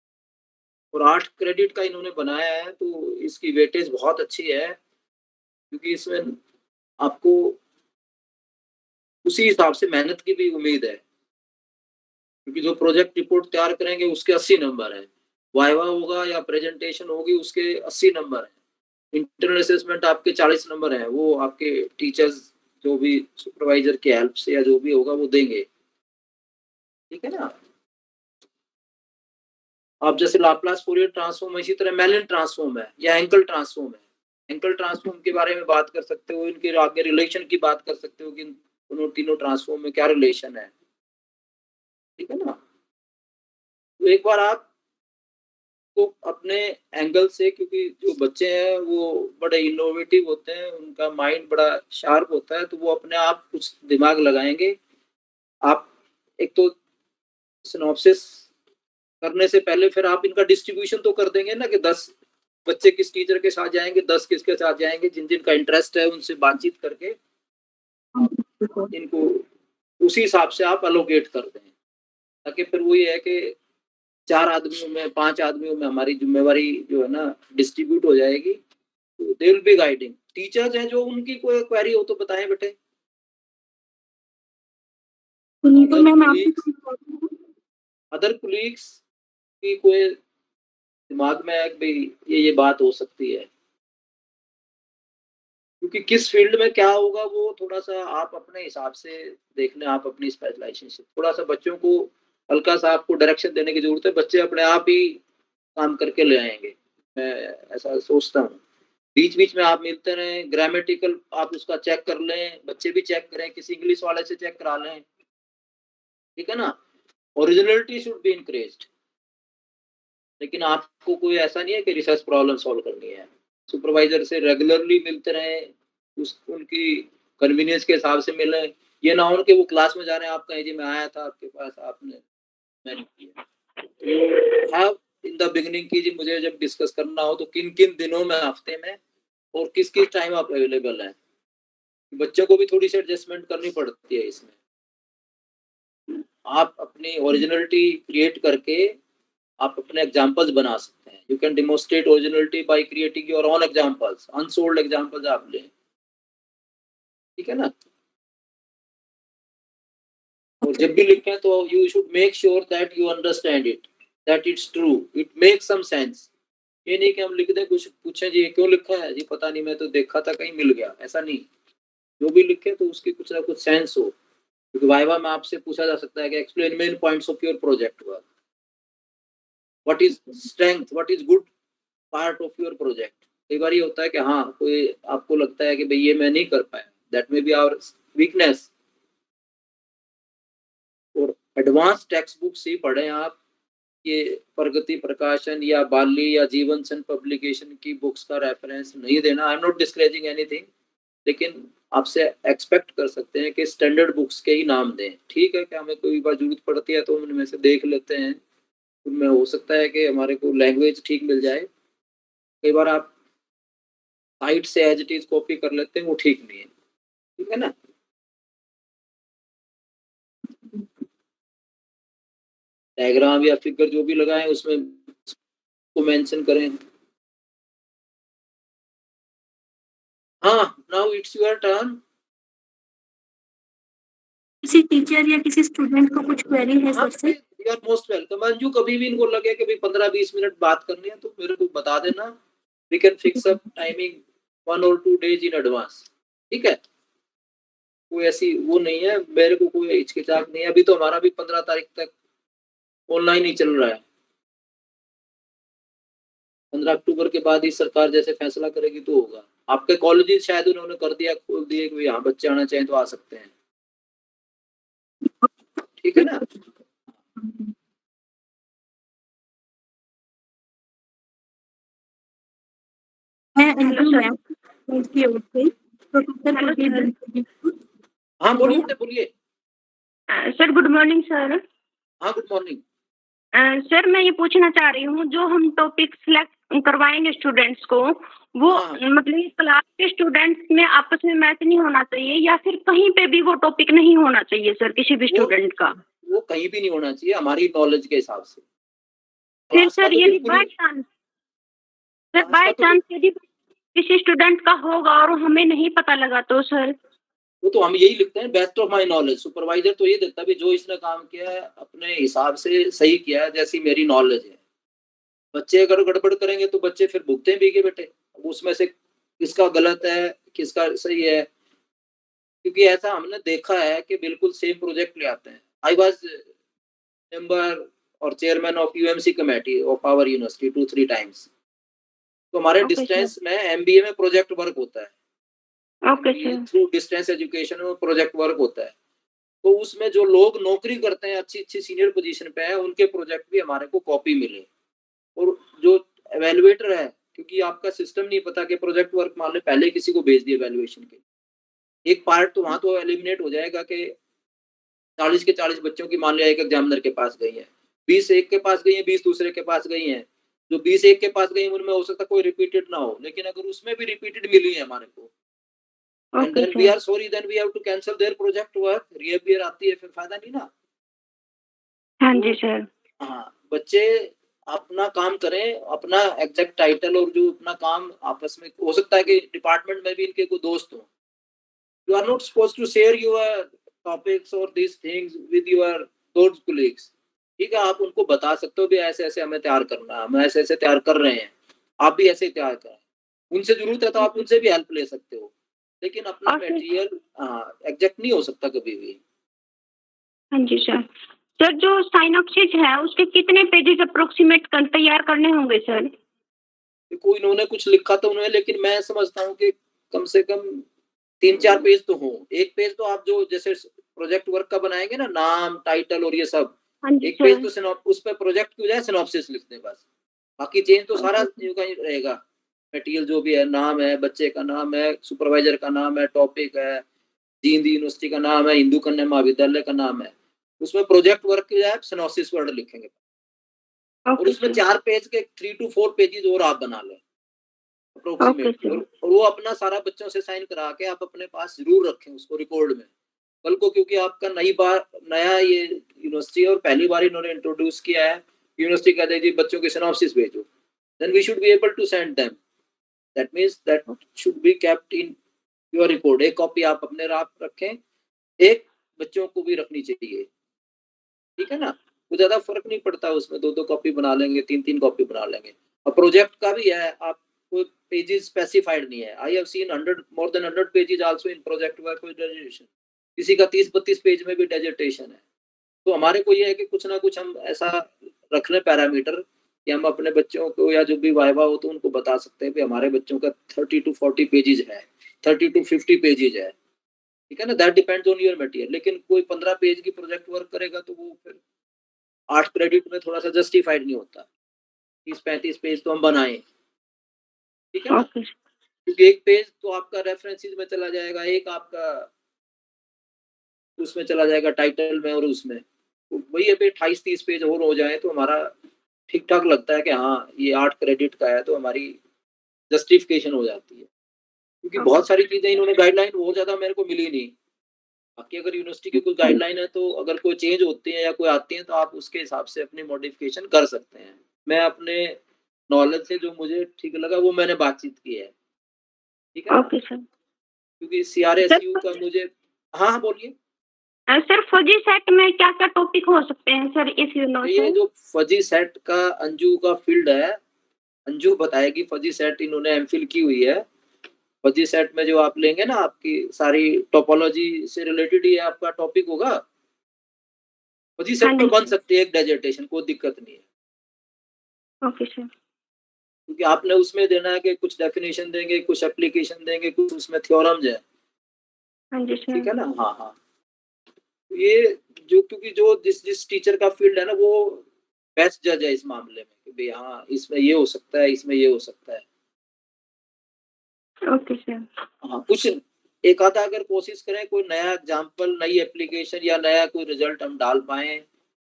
और 8 क्रेडिट का इन्होंने बनाया है तो इसकी वेटेज बहुत अच्छी है, क्योंकि इसमें आपको उसी हिसाब से मेहनत की भी उम्मीद है, क्योंकि जो प्रोजेक्ट रिपोर्ट तैयार करेंगे उसके 80 नंबर है, वाइवा होगा या प्रेजेंटेशन होगी उसके 80 नंबर है, इंटरनल असेसमेंट आपके 40 नंबर है, वो आपके टीचर्स जो भी सुपरवाइजर की हेल्प से या जो भी होगा वो देंगे, ठीक है ना। आप जैसे लाप्लास फोरियर ट्रांसफॉर्म, इसी तरह मेलिन ट्रांसफॉर्म है या एंकल ट्रांसफॉर्म है। एंकल ट्रांसफॉर्म के बारे में बात कर सकते हो, इनके आगे रिलेशन की बात कर सकते हो कि दोनों तीनों ट्रांसफॉर्म में क्या रिलेशन है, ठीक है ना। तो एक बार आप तो अपने एंगल से, क्योंकि जो बच्चे हैं वो बड़े इनोवेटिव होते हैं, उनका माइंड बड़ा शार्प होता है, तो वो अपने आप कुछ दिमाग लगाएंगे। आप एक तो सिनॉप्सिस करने से पहले फिर आप इनका डिस्ट्रीब्यूशन तो कर देंगे ना कि 10 बच्चे किस टीचर के साथ जाएंगे, 10 किसके साथ जाएंगे, जिन जिनका इंटरेस्ट है उनसे बातचीत करके इनको उसी हिसाब से आप अलोकेट कर दें, ताकि फिर वही है कि 4 आदमियों में 5 आदमियों में हमारी जिम्मेवारी जो है ना डिस्ट्रीब्यूट हो जाएगी। तो they will be guiding teachers हैं, जो उनकी कोई क्वेरी हो तो बताएं बेटे। अदर कुलीग्स की कोई दिमाग में है कि भाई ये बात हो सकती है, क्योंकि किस फील्ड में क्या होगा वो थोड़ा सा आप अपने हिसाब से देख लें, आप अपनी स्पेशलाइजेशन से थोड़ा सा बच्चों को हल्का सा आपको डायरेक्शन देने की जरूरत है, बच्चे अपने आप ही काम करके ले आएंगे, मैं ऐसा सोचता हूँ। बीच बीच में आप मिलते रहें, ग्रामेटिकल आप उसका चेक कर लें, बच्चे भी चेक करें, किसी इंग्लिश वाले से चेक करा लें, ठीक है ना। ओरिजिनलिटी शुड बी इंक्रेज्ड, लेकिन आपको कोई ऐसा नहीं है कि रिसर्च प्रॉब्लम सॉल्व करनी है। सुपरवाइजर से रेगुलरली मिलते रहें, उनकी कन्वीनियंस के हिसाब से मिलें, ये ना हो कि वो क्लास में जा रहे हैं आप कहें जी मैं आया था आपके पास, आपने मैंने किया। तो हैव इन द बिगिनिंग की जी मुझे जब डिस्कस करना हो तो किन किन दिनों में, हफ्ते में, और किस किस टाइम आप अवेलेबल हैं। बच्चों को भी थोड़ी सी एडजस्टमेंट करनी पड़ती है इसमें। आप अपनी ओरिजिनलिटी क्रिएट करके आप अपने एग्जाम्पल्स बना सकते हैं। You can demonstrate originality by creating your own examples, unsold examples आप लें, ठीक है ना। और जब भी लिखें तो you should make sure that you understand it, that it's true, it makes some sense. ये नहीं कि हम लिख दें, कुछ पूछें जी क्यों लिखा है जी, पता नहीं मैं तो देखा था कहीं मिल गया, ऐसा नहीं। जो भी लिखे तो उसकी कुछ ना कुछ सेंस हो, क्योंकि वाइवा में आपसे पूछा जा सकता है कि explain main points of your project work, what is strength, what is good part of your project. कई बार ये होता है कि हाँ कोई आपको लगता है कि भाई ये मैं नहीं कर पाया, that may be our weakness. और एडवांस टेक्स्ट बुक्स ही पढ़ें आप, ये प्रगति प्रकाशन या बाली या जीवन सन पब्लिकेशन की बुक्स का रेफरेंस नहीं देना। I am not discouraging anything, लेकिन आपसे एक्सपेक्ट कर सकते हैं कि स्टैंडर्ड बुक्स के ही नाम दें। ठीक है कि हमें कोई बार जरूरत पड़ती है तो हम उनमें से देख लेते हैं, उनमें हो सकता है कि हमारे को लैंग्वेज ठीक मिल जाए। कई बार आप साइट से एज इट इज कॉपी कर लेते हैं, वो ठीक नहीं है, ठीक है ना। डायग्राम या फिगर जो भी लगाएं उसमें को मेंशन करें। हाँ, नाउ इट्स योर टर्न। किसी टीचर या किसी स्टूडेंट को कुछ क्वेरी है सर से? You are most welcome Anju, कभी भी इनको लगे कि भाई 15-20 मिनट बात करनी है तो मेरे को बता देना, we can fix up timing 1 or 2 days in advance, ठीक है। कोई ऐसी वो नहीं है, मेरे को कोई हिचकिचाहट नहीं है। अभी तो हमारा भी 15 तारीख तक ऑनलाइन ही चल रहा है। 15 अक्टूबर के बाद ही सरकार जैसे फैसला करेगी तो होगा। आपके कॉलेजेस शायद उन्होंने कर दिया, खोल दिए कि यहाँ बच्चे आना चाहें तो आ सकते हैं, ठीक है ना। मैं अंजू मैम की ओर से प्रोफेसर कुलदीप बंसल जी। हाँ बोलिए बेटे, बोलिए। Sir good morning sir. हाँ गुड मॉर्निंग। सर मैं ये पूछना चाह रही हूँ, जो हम टॉपिक सिलेक्ट करवाएंगे स्टूडेंट्स को, वो हाँ। मतलब क्लास के स्टूडेंट्स में आपस में मैच नहीं होना चाहिए, या फिर कहीं पे भी वो टॉपिक नहीं होना चाहिए सर, किसी भी स्टूडेंट का? वो कहीं भी नहीं होना चाहिए हमारी नॉलेज के हिसाब से। फिर क्लास का सर तो यदि बिल्कुल बाय ही- चांस, सर क्लास बाय का तो चांस यदि किसी स्टूडेंट का होगा और हमें नहीं पता लगा तो सर? वो तो हम यही लिखते हैं, best of my knowledge. Supervisor तो ये देता है भी जो इसने काम किया है अपने हिसाब से सही किया है, जैसी मेरी नॉलेज है। बच्चे अगर गड़बड़ करेंगे तो बच्चे फिर भुगते भी बेटे, उसमें से किसका गलत है किसका सही है, क्योंकि ऐसा हमने देखा है कि बिल्कुल सेम प्रोजेक्ट ले आते हैं। आई वाज मेंबर और chairman of UMC committee of our university 2-3 times. तो हमारे Okay, डिस्टेंस में एमबीए में प्रोजेक्ट वर्क होता है, okay sir. Through distance education में प्रोजेक्ट वर्क होता है। तो उसमें जो लोग नौकरी करते हैं अच्छी अच्छी सीनियर पोजीशन पे है, उनके प्रोजेक्ट भी हमारे को कॉपी मिले। और जो एवेलुएटर है, क्योंकि आपका सिस्टम नहीं पता कि प्रोजेक्ट वर्क मान लो पहले किसी को भेज दिया एवेलुएशन के, एक पार्ट तो वहां तो एलिमिनेट हो जाएगा कि 40 के 40 बच्चों की मान लिया एक एग्जामिनर के पास गई है, 20 एक के पास गई है, 20 दूसरे के पास गई हैं। जो 20 एक के पास गई उनमें हो सकता कोई रिपीटेड ना हो, लेकिन अगर उसमें भी रिपीटेड मिली है हमारे को, and okay then we sir. Are sorry, then we have to cancel their project work. Reappear आती है फिर फायदा नहीं ना। हाँ जी सर। हाँ, बच्चे अपना काम करें, अपना एग्जैक्ट टाइटल और जो अपना काम आपस में, हो सकता है कि डिपार्टमेंट में भी इनके कोई दोस्त हो। You are not supposed to share your topics और this things with your those colleagues. ठीक है, आप उनको बता सकते हो भी ऐसे ऐसे हमें तैयार करना है, हम ऐसे ऐसे तैयार कर रहे हैं, आप भी ऐसे तैयार करें। उनसे जरूरत है तो आप उनसे भी हेल्प ले सकते हो, लेकिन अपना और फिर- मटेरियल एग्जैक्ट नहीं हो सकता कभी भी। हाँ जी सर। सर जो साइनॉप्सिस है उसके कितने पेजेस अप्रोक्सीमेट तैयार करने होंगे सर? कोई इन्होंने कुछ लिखा तो उन्होंने, लेकिन मैं समझता हूँ कि कम से कम 3-4 पेज तो हो। एक पेज तो आप जो जैसे प्रोजेक्ट वर्क का बनाएंगे ना, नाम टाइटल और ये सब, हाँ जी एक पेज सर। तो उस पर प्रोजेक्ट की बजाय सिनॉप्सिस लिख दें बस। बाकी चेंज तो सारा न्यू का ही रहेगा। मटेरियल जो भी है, नाम है, बच्चे का नाम है, सुपरवाइजर का नाम है, टॉपिक है, जींद यूनिवर्सिटी का नाम है, हिंदू कन्या महाविद्यालय का नाम है, उसमें प्रोजेक्ट वर्क की बजाय सिनॉप्सिस वर्ड लिखेंगे। और ओके उसमें सर। 4 पेज के 3 to 4 पेजेस और आप बना लें ओके अप्रोक्सीमेटली, सर। और वो अपना सारा बच्चों से साइन करा के आप अपने पास जरूर रखें उसको रिकॉर्ड में कल को, क्योंकि आपका नया ये यूनिवर्सिटी है और पहली बार इन्होंने इंट्रोड्यूस किया है। यूनिवर्सिटी कहते हैं जी बच्चों के सिनॉप्सिस भेजो, then we should be able to send them. That means that should be kept in your record. एक कॉपी आप अपने आप रखें, एक बच्चों को भी रखनी चाहिए, ठीक है ना। कुछ ज्यादा फर्क नहीं पड़ता उसमें, 2-2 कॉपी बना लेंगे, 3-3 कॉपी बना लेंगे। और प्रोजेक्ट का भी है, आप कोई पेजेस स्पेसिफाइड नहीं है। I have seen 100 more than 100 pages also in project work with dissertation. किसी का 30-32 पेज में भी डेजिटेशन है। तो हमारे को ये है कि कुछ ना कुछ हम ऐसा रख लें पैरामीटर कि हम अपने बच्चों को या जो भी वाइवा हो तो उनको बता सकते हैं कि हमारे बच्चों का 30 to 40 पेजेस है, 30 to 50 पेजेस है, ठीक है ना। That depends on your material. लेकिन कोई 15 पेज की प्रोजेक्ट वर्क करेगा तो वो फिर 8 क्रेडिट में थोड़ा सा जस्टिफाइड नहीं होता। 30-35 पेज तो हम बनाए, ठीक है ना, ओके क्योंकि एक पेज तो आपका रेफरेंसेस में चला जाएगा, एक आपका उसमें चला जाएगा टाइटल में, और उसमें तो वही अभी 28-30 पेज और हो जाए तो हमारा ठीक ठाक लगता है कि हाँ ये 8 क्रेडिट का है, तो हमारी जस्टिफिकेशन हो जाती है। क्योंकि बहुत सारी चीजें इन्होंने गाइडलाइन बहुत ज्यादा मेरे को मिली नहीं। आपकी अगर यूनिवर्सिटी की कोई गाइडलाइन है तो अगर कोई चेंज होती है या कोई आती है तो आप उसके हिसाब से अपनी मॉडिफिकेशन कर सकते हैं। मैं अपने नॉलेज से जो मुझे ठीक लगा वो मैंने बातचीत की है, ठीक है ना। Okay sir. क्योंकि CRSU का मुझे, हाँ हाँ बोलिए। सर फजी सेट में क्या क्या टॉपिक हो सकते हैं सर इस ये यूनिवर्सिटी? जो फजी सेट का अंजू का फील्ड है, अंजू बताएगी। फजी सेट इन्होंने एमफिल की हुई है, फजी सेट में जो आप लेंगे ना, आपकी सारी टोपोलॉजी से रिलेटेड ही आपका टॉपिक होगा। फजी हाँ सेट जी में बन सर। सकती है एक डेजर्टेशन, कोई दिक्कत नहीं है। Okay sir. क्योंकि आपने उसमें देना है कि कुछ डेफिनेशन देंगे, कुछ एप्लीकेशन देंगे, कुछ उसमें थ्योरम्स है। हाँ जी ठीक सर। है ना? हाँ, हाँ। ये जो, क्योंकि जो जिस टीचर का फील्ड है ना, वो बेस्ट जज है इस मामले में कि भई हाँ, इसमें ये हो सकता है, इसमें ये हो सकता है। Okay sir. हाँ, कुछ एक आधा अगर कोशिश करें, कोई नया एग्ज़ाम्पल, नई एप्लीकेशन या नया कोई रिज़ल्ट हम डाल पाएँ,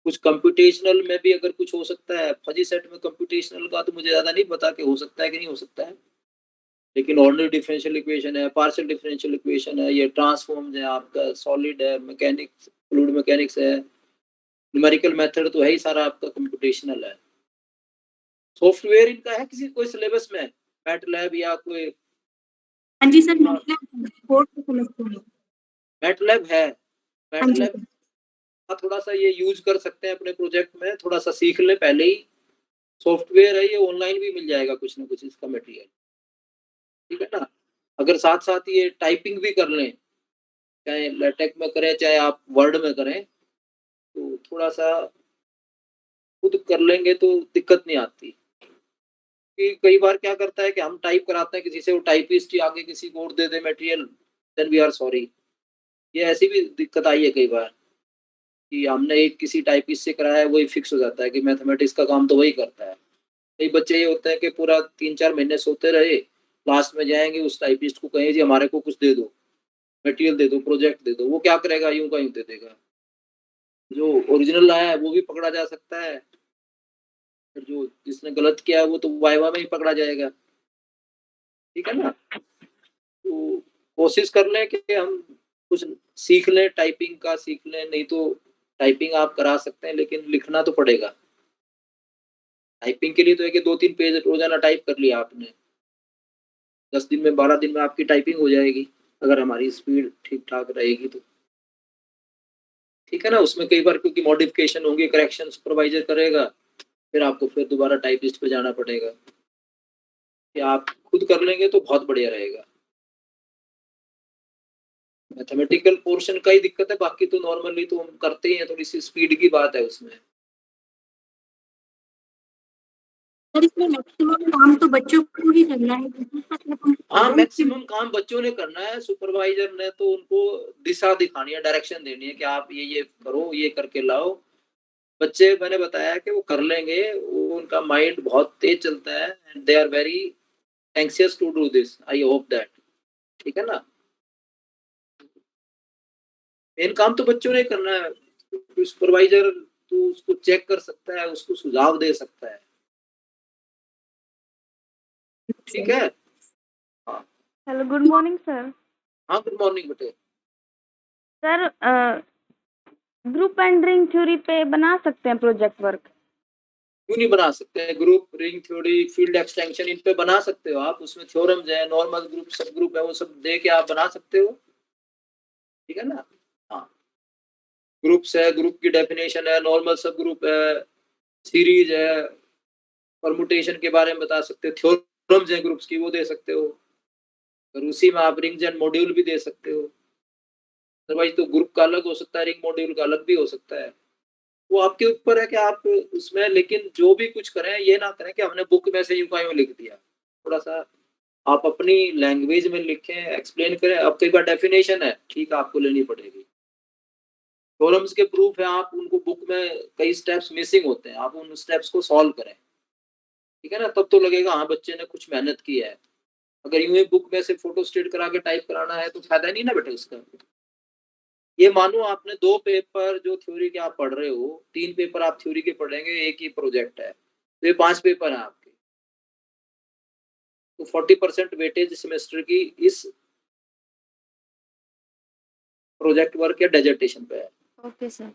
कुछ कंप्यूटेशनल में भी अगर कुछ हो सकता है। फजी सेट में कंप्यूटेशनल का तो मुझे ज़्यादा नहीं पता कि हो सकता है कि नहीं हो सकता है। लेकिन ऑर्डिनरी डिफरेंशियल इक्वेशन है, पार्शियल डिफरेंशियल इक्वेशन है, ये ट्रांसफॉर्म्स है, आपका सॉलिड है, मैकेनिक्स, फ्लूइड मैकेनिक्स है, न्यूमेरिकल मेथड तो है ही सारा आपका कंप्यूटेशनल है। सॉफ्टवेयर इनका है किसी कोई सिलेबस में? मैटलैब या कोई? हाँ जी सर, हाँ, मतलब 4th सेमेस्टर में। मैटलैब है। हाँ जी मैटलैब सर। का थोड़ा-सा ये यूज़ कर सकते हैं अपने प्रोजेक्ट में, थोड़ा-सा सीख लें पहले ही। सॉफ्टवेयर है, ये ऑनलाइन भी मिल जाएगा कुछ ना कुछ इसका मटेरियल। ठीक है ना? अगर साथ-साथ ये टाइपिंग भी कर लें, चाहे लेटेक में करें, चाहे आप वर्ड में करें, तो थोड़ा-सा खुद कर लेंगे तो दिक्कत नहीं आती। कि कई बार क्या करता है कि हम टाइप कराते हैं किसी से, वो टाइपिस्ट ही आगे किसी को और दे दे material, then we are sorry. ये ऐसी भी दिक्कत आई है कई बार कि हमने एक किसी टाइपिस्ट से कराया है, वही फिक्स हो जाता है कि मैथमेटिक्स का काम तो वही करता है। कई बच्चे ये होते हैं कि पूरा 3-4 महीने सोते रहे, लास्ट में जाएँगे उस टाइपिस्ट को कहें जी हमारे को कुछ दे दो, मटेरियल दे दो, प्रोजेक्ट दे दो। वो क्या करेगा, यूँ का यूँ दे देगा। जो ओरिजिनल लाया है वो भी पकड़ा जा सकता है, फिर जो जिसने गलत किया है वो तो वाइवा में ही पकड़ा जाएगा। ठीक है ना? तो कोशिश कर लें कि हम कुछ सीख लें, टाइपिंग का सीख लें, नहीं तो टाइपिंग आप करा सकते हैं लेकिन लिखना तो पड़ेगा। टाइपिंग के लिए तो है कि 2-3 पेज रोज़ाना टाइप कर लिया आपने, 10 दिन में 12 दिन में आपकी टाइपिंग हो जाएगी, अगर हमारी स्पीड ठीक-ठाक रहेगी तो। ठीक है ना? उसमें कई बार क्योंकि मॉडिफ़िकेशन होंगे, करेक्शन सुपरवाइज़र करेगा, फिर आपको फिर दोबारा टाइपिस्ट पे जाना पड़ेगा। कि आप खुद कर लेंगे तो बहुत बढ़िया रहेगा। मैथमेटिकल पोर्शन का ही दिक्कत है, बाकी तो नॉर्मली तो हम करते ही हैं, थोड़ी-सी स्पीड की बात है उसमें। सर इसमें मैक्सिमम काम तो बच्चों को ही करना है, क्योंकि हाँ, मतलब मैक्सिमम काम बच्चों ने करना है, सुपरवाइज़र ने तो उनको दिशा दिखानी है, डायरेक्शन देनी है कि आप ये करो, ये करके लाओ। बच्चे मैंने बताया कि वो कर लेंगे, वो उनका माइंड बहुत तेज़ चलता है and they are very anxious to do this, I hope that. ठीक है ना? मेन काम तो बच्चों ने करना है, सुपरवाइज़र तो उसको चेक कर सकता है, उसको सुझाव दे सकता है। ठीक है? हाँ। Hello, good morning sir. हाँ, गुड मॉर्निंग बेटे। Sir group and ring theory पे बना सकते हैं प्रोजेक्ट वर्क? क्यों नहीं बना सकते हैं? Group, ring theory, field extension in पे बना सकते हो आप, उसमें थ्योरम्स हैं, नॉर्मल ग्रुप, सब ग्रुप है, वो सब दे के आप बना सकते हो। ठीक है ना? हाँ, ग्रुप्स है, ग्रुप की डेफिनेशन है, नॉर्मल सब ग्रुप है, सीरीज है, परमुटेशन के बारे में बता सकते हो, थ्योरम्स हैं ग्रुप्स की वो दे सकते हो, और उसी में आप रिंग्स एंड मॉड्यूल भी दे सकते हो। अदरवाइज तो ग्रुप का अलग हो सकता है, रिंग मॉड्यूल का अलग भी हो सकता है। वो आपके ऊपर है कि आप उसमें, लेकिन जो भी कुछ करें ये ना करें कि हमने बुक में से यूँ का यूँ लिख दिया। थोड़ा-सा आप अपनी लैंग्वेज में लिखें, एक्सप्लेन करें। अब कई बार डेफिनेशन है, ठीक है, आपको लेनी पड़ेगी। थ्योरम्स के प्रूफ है, आप उनको बुक में कई स्टेप्स मिसिंग होते हैं, आप उन स्टेप्स को सॉल्व करें। ठीक है ना? तब तो लगेगा हाँ, बच्चे ने कुछ मेहनत की है। अगर यूँ ही बुक में से फोटोस्टेट करा के टाइप कराना है तो फ़ायदा नहीं ना बेटा उसका। ये मानो आपने 2 पेपर जो थ्योरी के आप पढ़ रहे हो, 3 पेपर आप थ्योरी के पढ़ेंगे, 1 ही प्रोजेक्ट है। तो ये 5 पेपर हैं आपके। तो 40% वेटेज सेमेस्टर की इस प्रोजेक्ट वर्क या डिसर्टेशन पे है। Okay sir.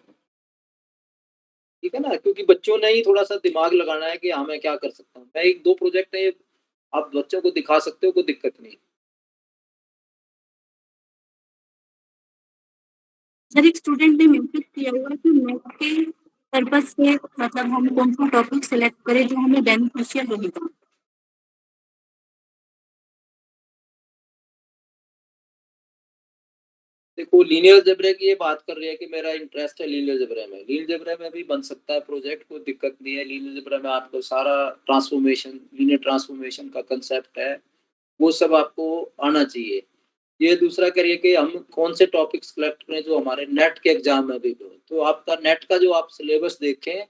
ठीक है ना? क्योंकि बच्चों ने ही थोड़ा-सा दिमाग लगाना है कि हाँ, मैं क्या कर सकता हूँ। मैं 1-2 प्रोजेक्ट है, आप बच्चों को दिखा सकते हो, कोई दिक्कत नहीं। सर एक स्टूडेंट ने मैसेज किया हुआ है कि मैथ के पर्पस से मतलब हम कौन सा टॉपिक सेलेक्ट करें जो हमें बेनिफिशियल रहेगा। देखो लीनियर अलजेब्रा की ये बात कर रही है कि मेरा इंटरेस्ट है लीनियर अलजेब्रा में। लीनियर अलजेब्रा में भी बन सकता है प्रोजेक्ट, कोई दिक्कत नहीं है। लीनियर अलजेब्रा में आपको सारा ट्रांसफॉर्मेशन, लीनियर ट्रांसफॉर्मेशन का कंसेप्ट है, वो सब आपको आना चाहिए। ये दूसरा करिए कि हम कौन से टॉपिक्स कलेक्ट करें जो हमारे नेट के एग्जाम में भी हो। तो आपका नेट का जो आप सिलेबस देखें,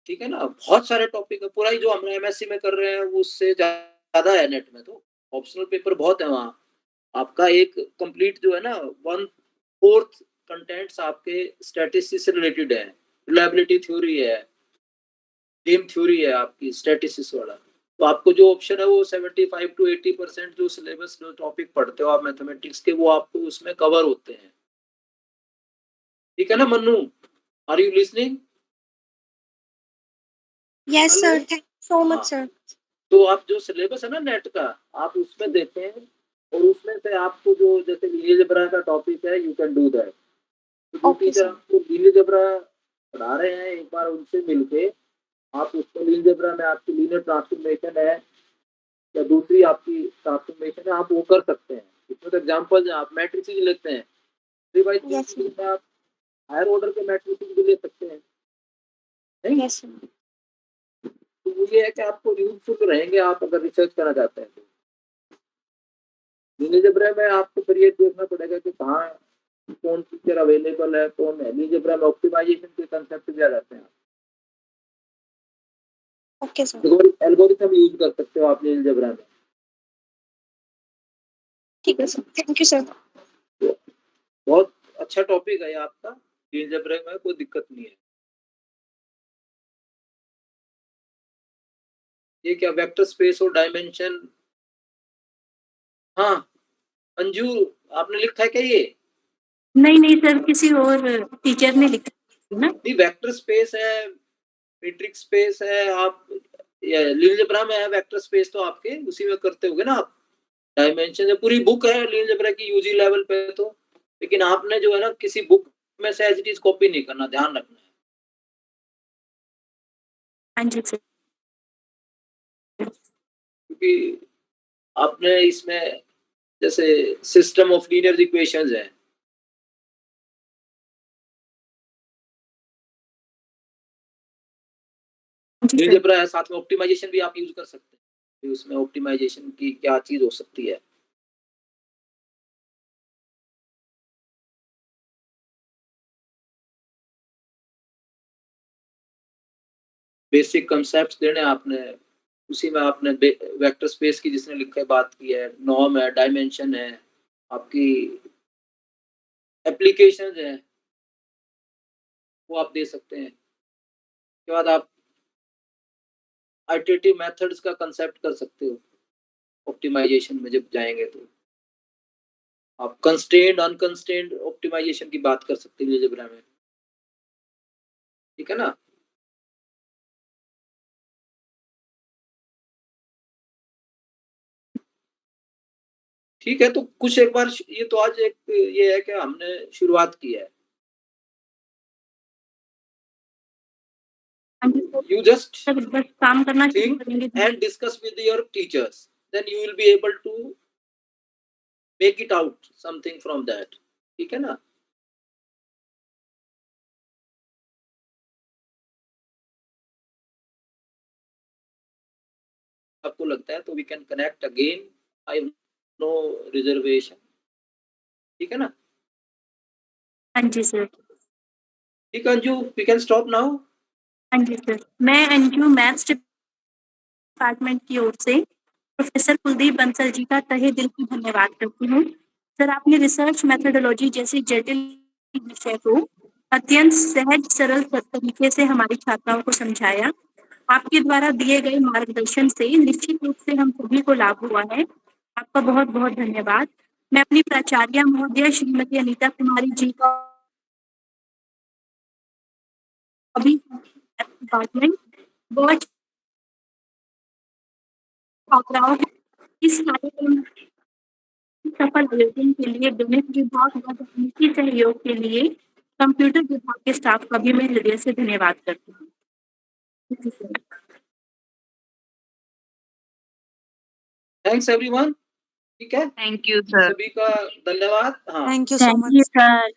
ठीक है ना, बहुत सारे टॉपिक है, पूरा ही जो हम एमएससी में कर रहे हैं उससे ज्यादा है नेट में। तो ऑप्शनल पेपर बहुत है वहाँ। आपका एक कंप्लीट जो है ना 1/4 कंटेंट्स आपके स्टैटिस्टिक्स से रिलेटेड है। रिलायबिलिटी थ्योरी है, गेम थ्योरी है आपकी स्टैटिस्टिक्स वाला। तो आपको जो ऑप्शन है वो 75 to 80% जो सिलेबस जो टॉपिक पढ़ते हो आप मैथमेटिक्स के, वो आपको उसमें कवर होते हैं। ठीक है ना Mannu, are you listening? Yes, Hello? sir. Thank you so हाँ। much, sir. तो आप जो सिलेबस है ना नेट का, आप उसमें देखें और उसमें से आपको जो जैसे लीनियर अलजेब्रा का टॉपिक है, यू कैन डू दैट। तो जो Okay, टीचर sir. आपको लीनियर अलजेब्रा पढ़ा रहे हैं, एक बार उनसे मिलके आप उसको लीनियर अलजेब्रा में आपकी लीनियर ट्रांसफॉर्मेशन है या दूसरी आपकी ट्रांसफॉर्मेशन है, आप वो कर सकते हैं। इसमें तो एग्जांपल आप मैट्रिसेस लेते हैं 3/3 Yes, sir. में आप हायर ऑर्डर के मैट्रिसेस भी ले सकते हैं, नहीं? Yes, sir. तो वो ये है कि आपको यूजफुल रहेंगे आप अगर रिसर्च करना चाहते हैं तो। लीनियर अलजेब्रा में आपको फिर ये देखना पड़ेगा कि कहाँ कौन टीचर अवेलेबल है, कौन है। लीनियर अलजेब्रा में ऑप्टिमाइजेशन के कंसेप्ट भी आ जाते हैं। Okay, sir. एल्गोरिथम यूज कर सकते हो आप लीनियर अलजेब्रा में। ठीक है सर, थैंक यू सर। तो बहुत अच्छा टॉपिक है ये आपका, लीनियर अलजेब्रा में कोई दिक्कत नहीं है। ये क्या वेक्टर स्पेस और डायमेंशन? हाँ अंजू, आपने लिखा है क्या ये? नहीं सर, किसी और टीचर ने लिखा है ना। नहीं, वेक्टर स्पेस है, मैट्रिक्स स्पेस है, आप लीनियर अलजेब्रा में है वेक्टर स्पेस, तो आपके उसी में करते होगे ना आप। डायमेंशन पूरी बुक है लीनियर अलजेब्रा की यूजी लेवल पे तो, लेकिन आपने जो है ना किसी बुक में से एज इट इज कॉपी नहीं करना, ध्यान रखना है। हाँ जी सर। क्योंकि आपने इसमें जैसे सिस्टम ऑफ लीनियर इक्वेशंस है, लीनियर अलजेब्रा है, साथ में ऑप्टिमाइजेशन भी आप यूज कर सकते हैं। उसमें ऑप्टिमाइजेशन की क्या चीज हो सकती है। बेसिक कंसेप्ट देने आपने, उसी में आपने वेक्टर स्पेस की जिसने लिखा है बात की है, नॉर्म है, डायमेंशन है, आपकी एप्लीकेशन है, वो आप दे सकते हैं। उसके बाद आप आइटरेटिव मेथड्स का कंसेप्ट कर सकते हो ऑप्टिमाइजेशन में जब जाएंगे। तो आप कंस्ट्रेंड अनकंस्ट्रेंड ऑप्टिमाइजेशन की बात कर सकते हैं अलजेब्रा में, ठीक है ना। ठीक है, तो कुछ एक बार ये तो आज एक ये है कि हमने शुरुआत की है। You just बस काम करना शुरू think करेंगे। and discuss with your teachers, then you will be able to make it out something from that, ठीक है ना। आपको लगता है तो we can connect again, I have no reservation, ठीक है ना। हाँ जी सर। ठीक है Anju, we can stop now। हाँ जी सर, मैं अंजू मैथ्स डिपार्टमेंट की ओर से प्रोफेसर कुलदीप बंसल जी का तहे दिल से धन्यवाद करती हूँ। सर, आपने रिसर्च मेथोडोलॉजी जैसे जटिल विषय को अत्यंत सहज सरल तरीके से हमारी छात्राओं को समझाया। आपके द्वारा दिए गए मार्गदर्शन से निश्चित रूप से हम सभी को लाभ हुआ है। आपका बहुत बहुत धन्यवाद। मैं अपनी प्राचार्य महोदया श्रीमती अनीता कुमारी जी का अभी डिपार्टमेंट बहुत छात्राओं को इस कार्यक्रम सफल आयोजन के लिए गणित विभाग व तकनीकी सहयोग के लिए कंप्यूटर विभाग के स्टाफ का भी मैं हृदय से धन्यवाद करती हूँ। Thanks everyone। ठीक है, थैंक यू सर। सभी का धन्यवाद। हाँ, thank you so thank much. You sir.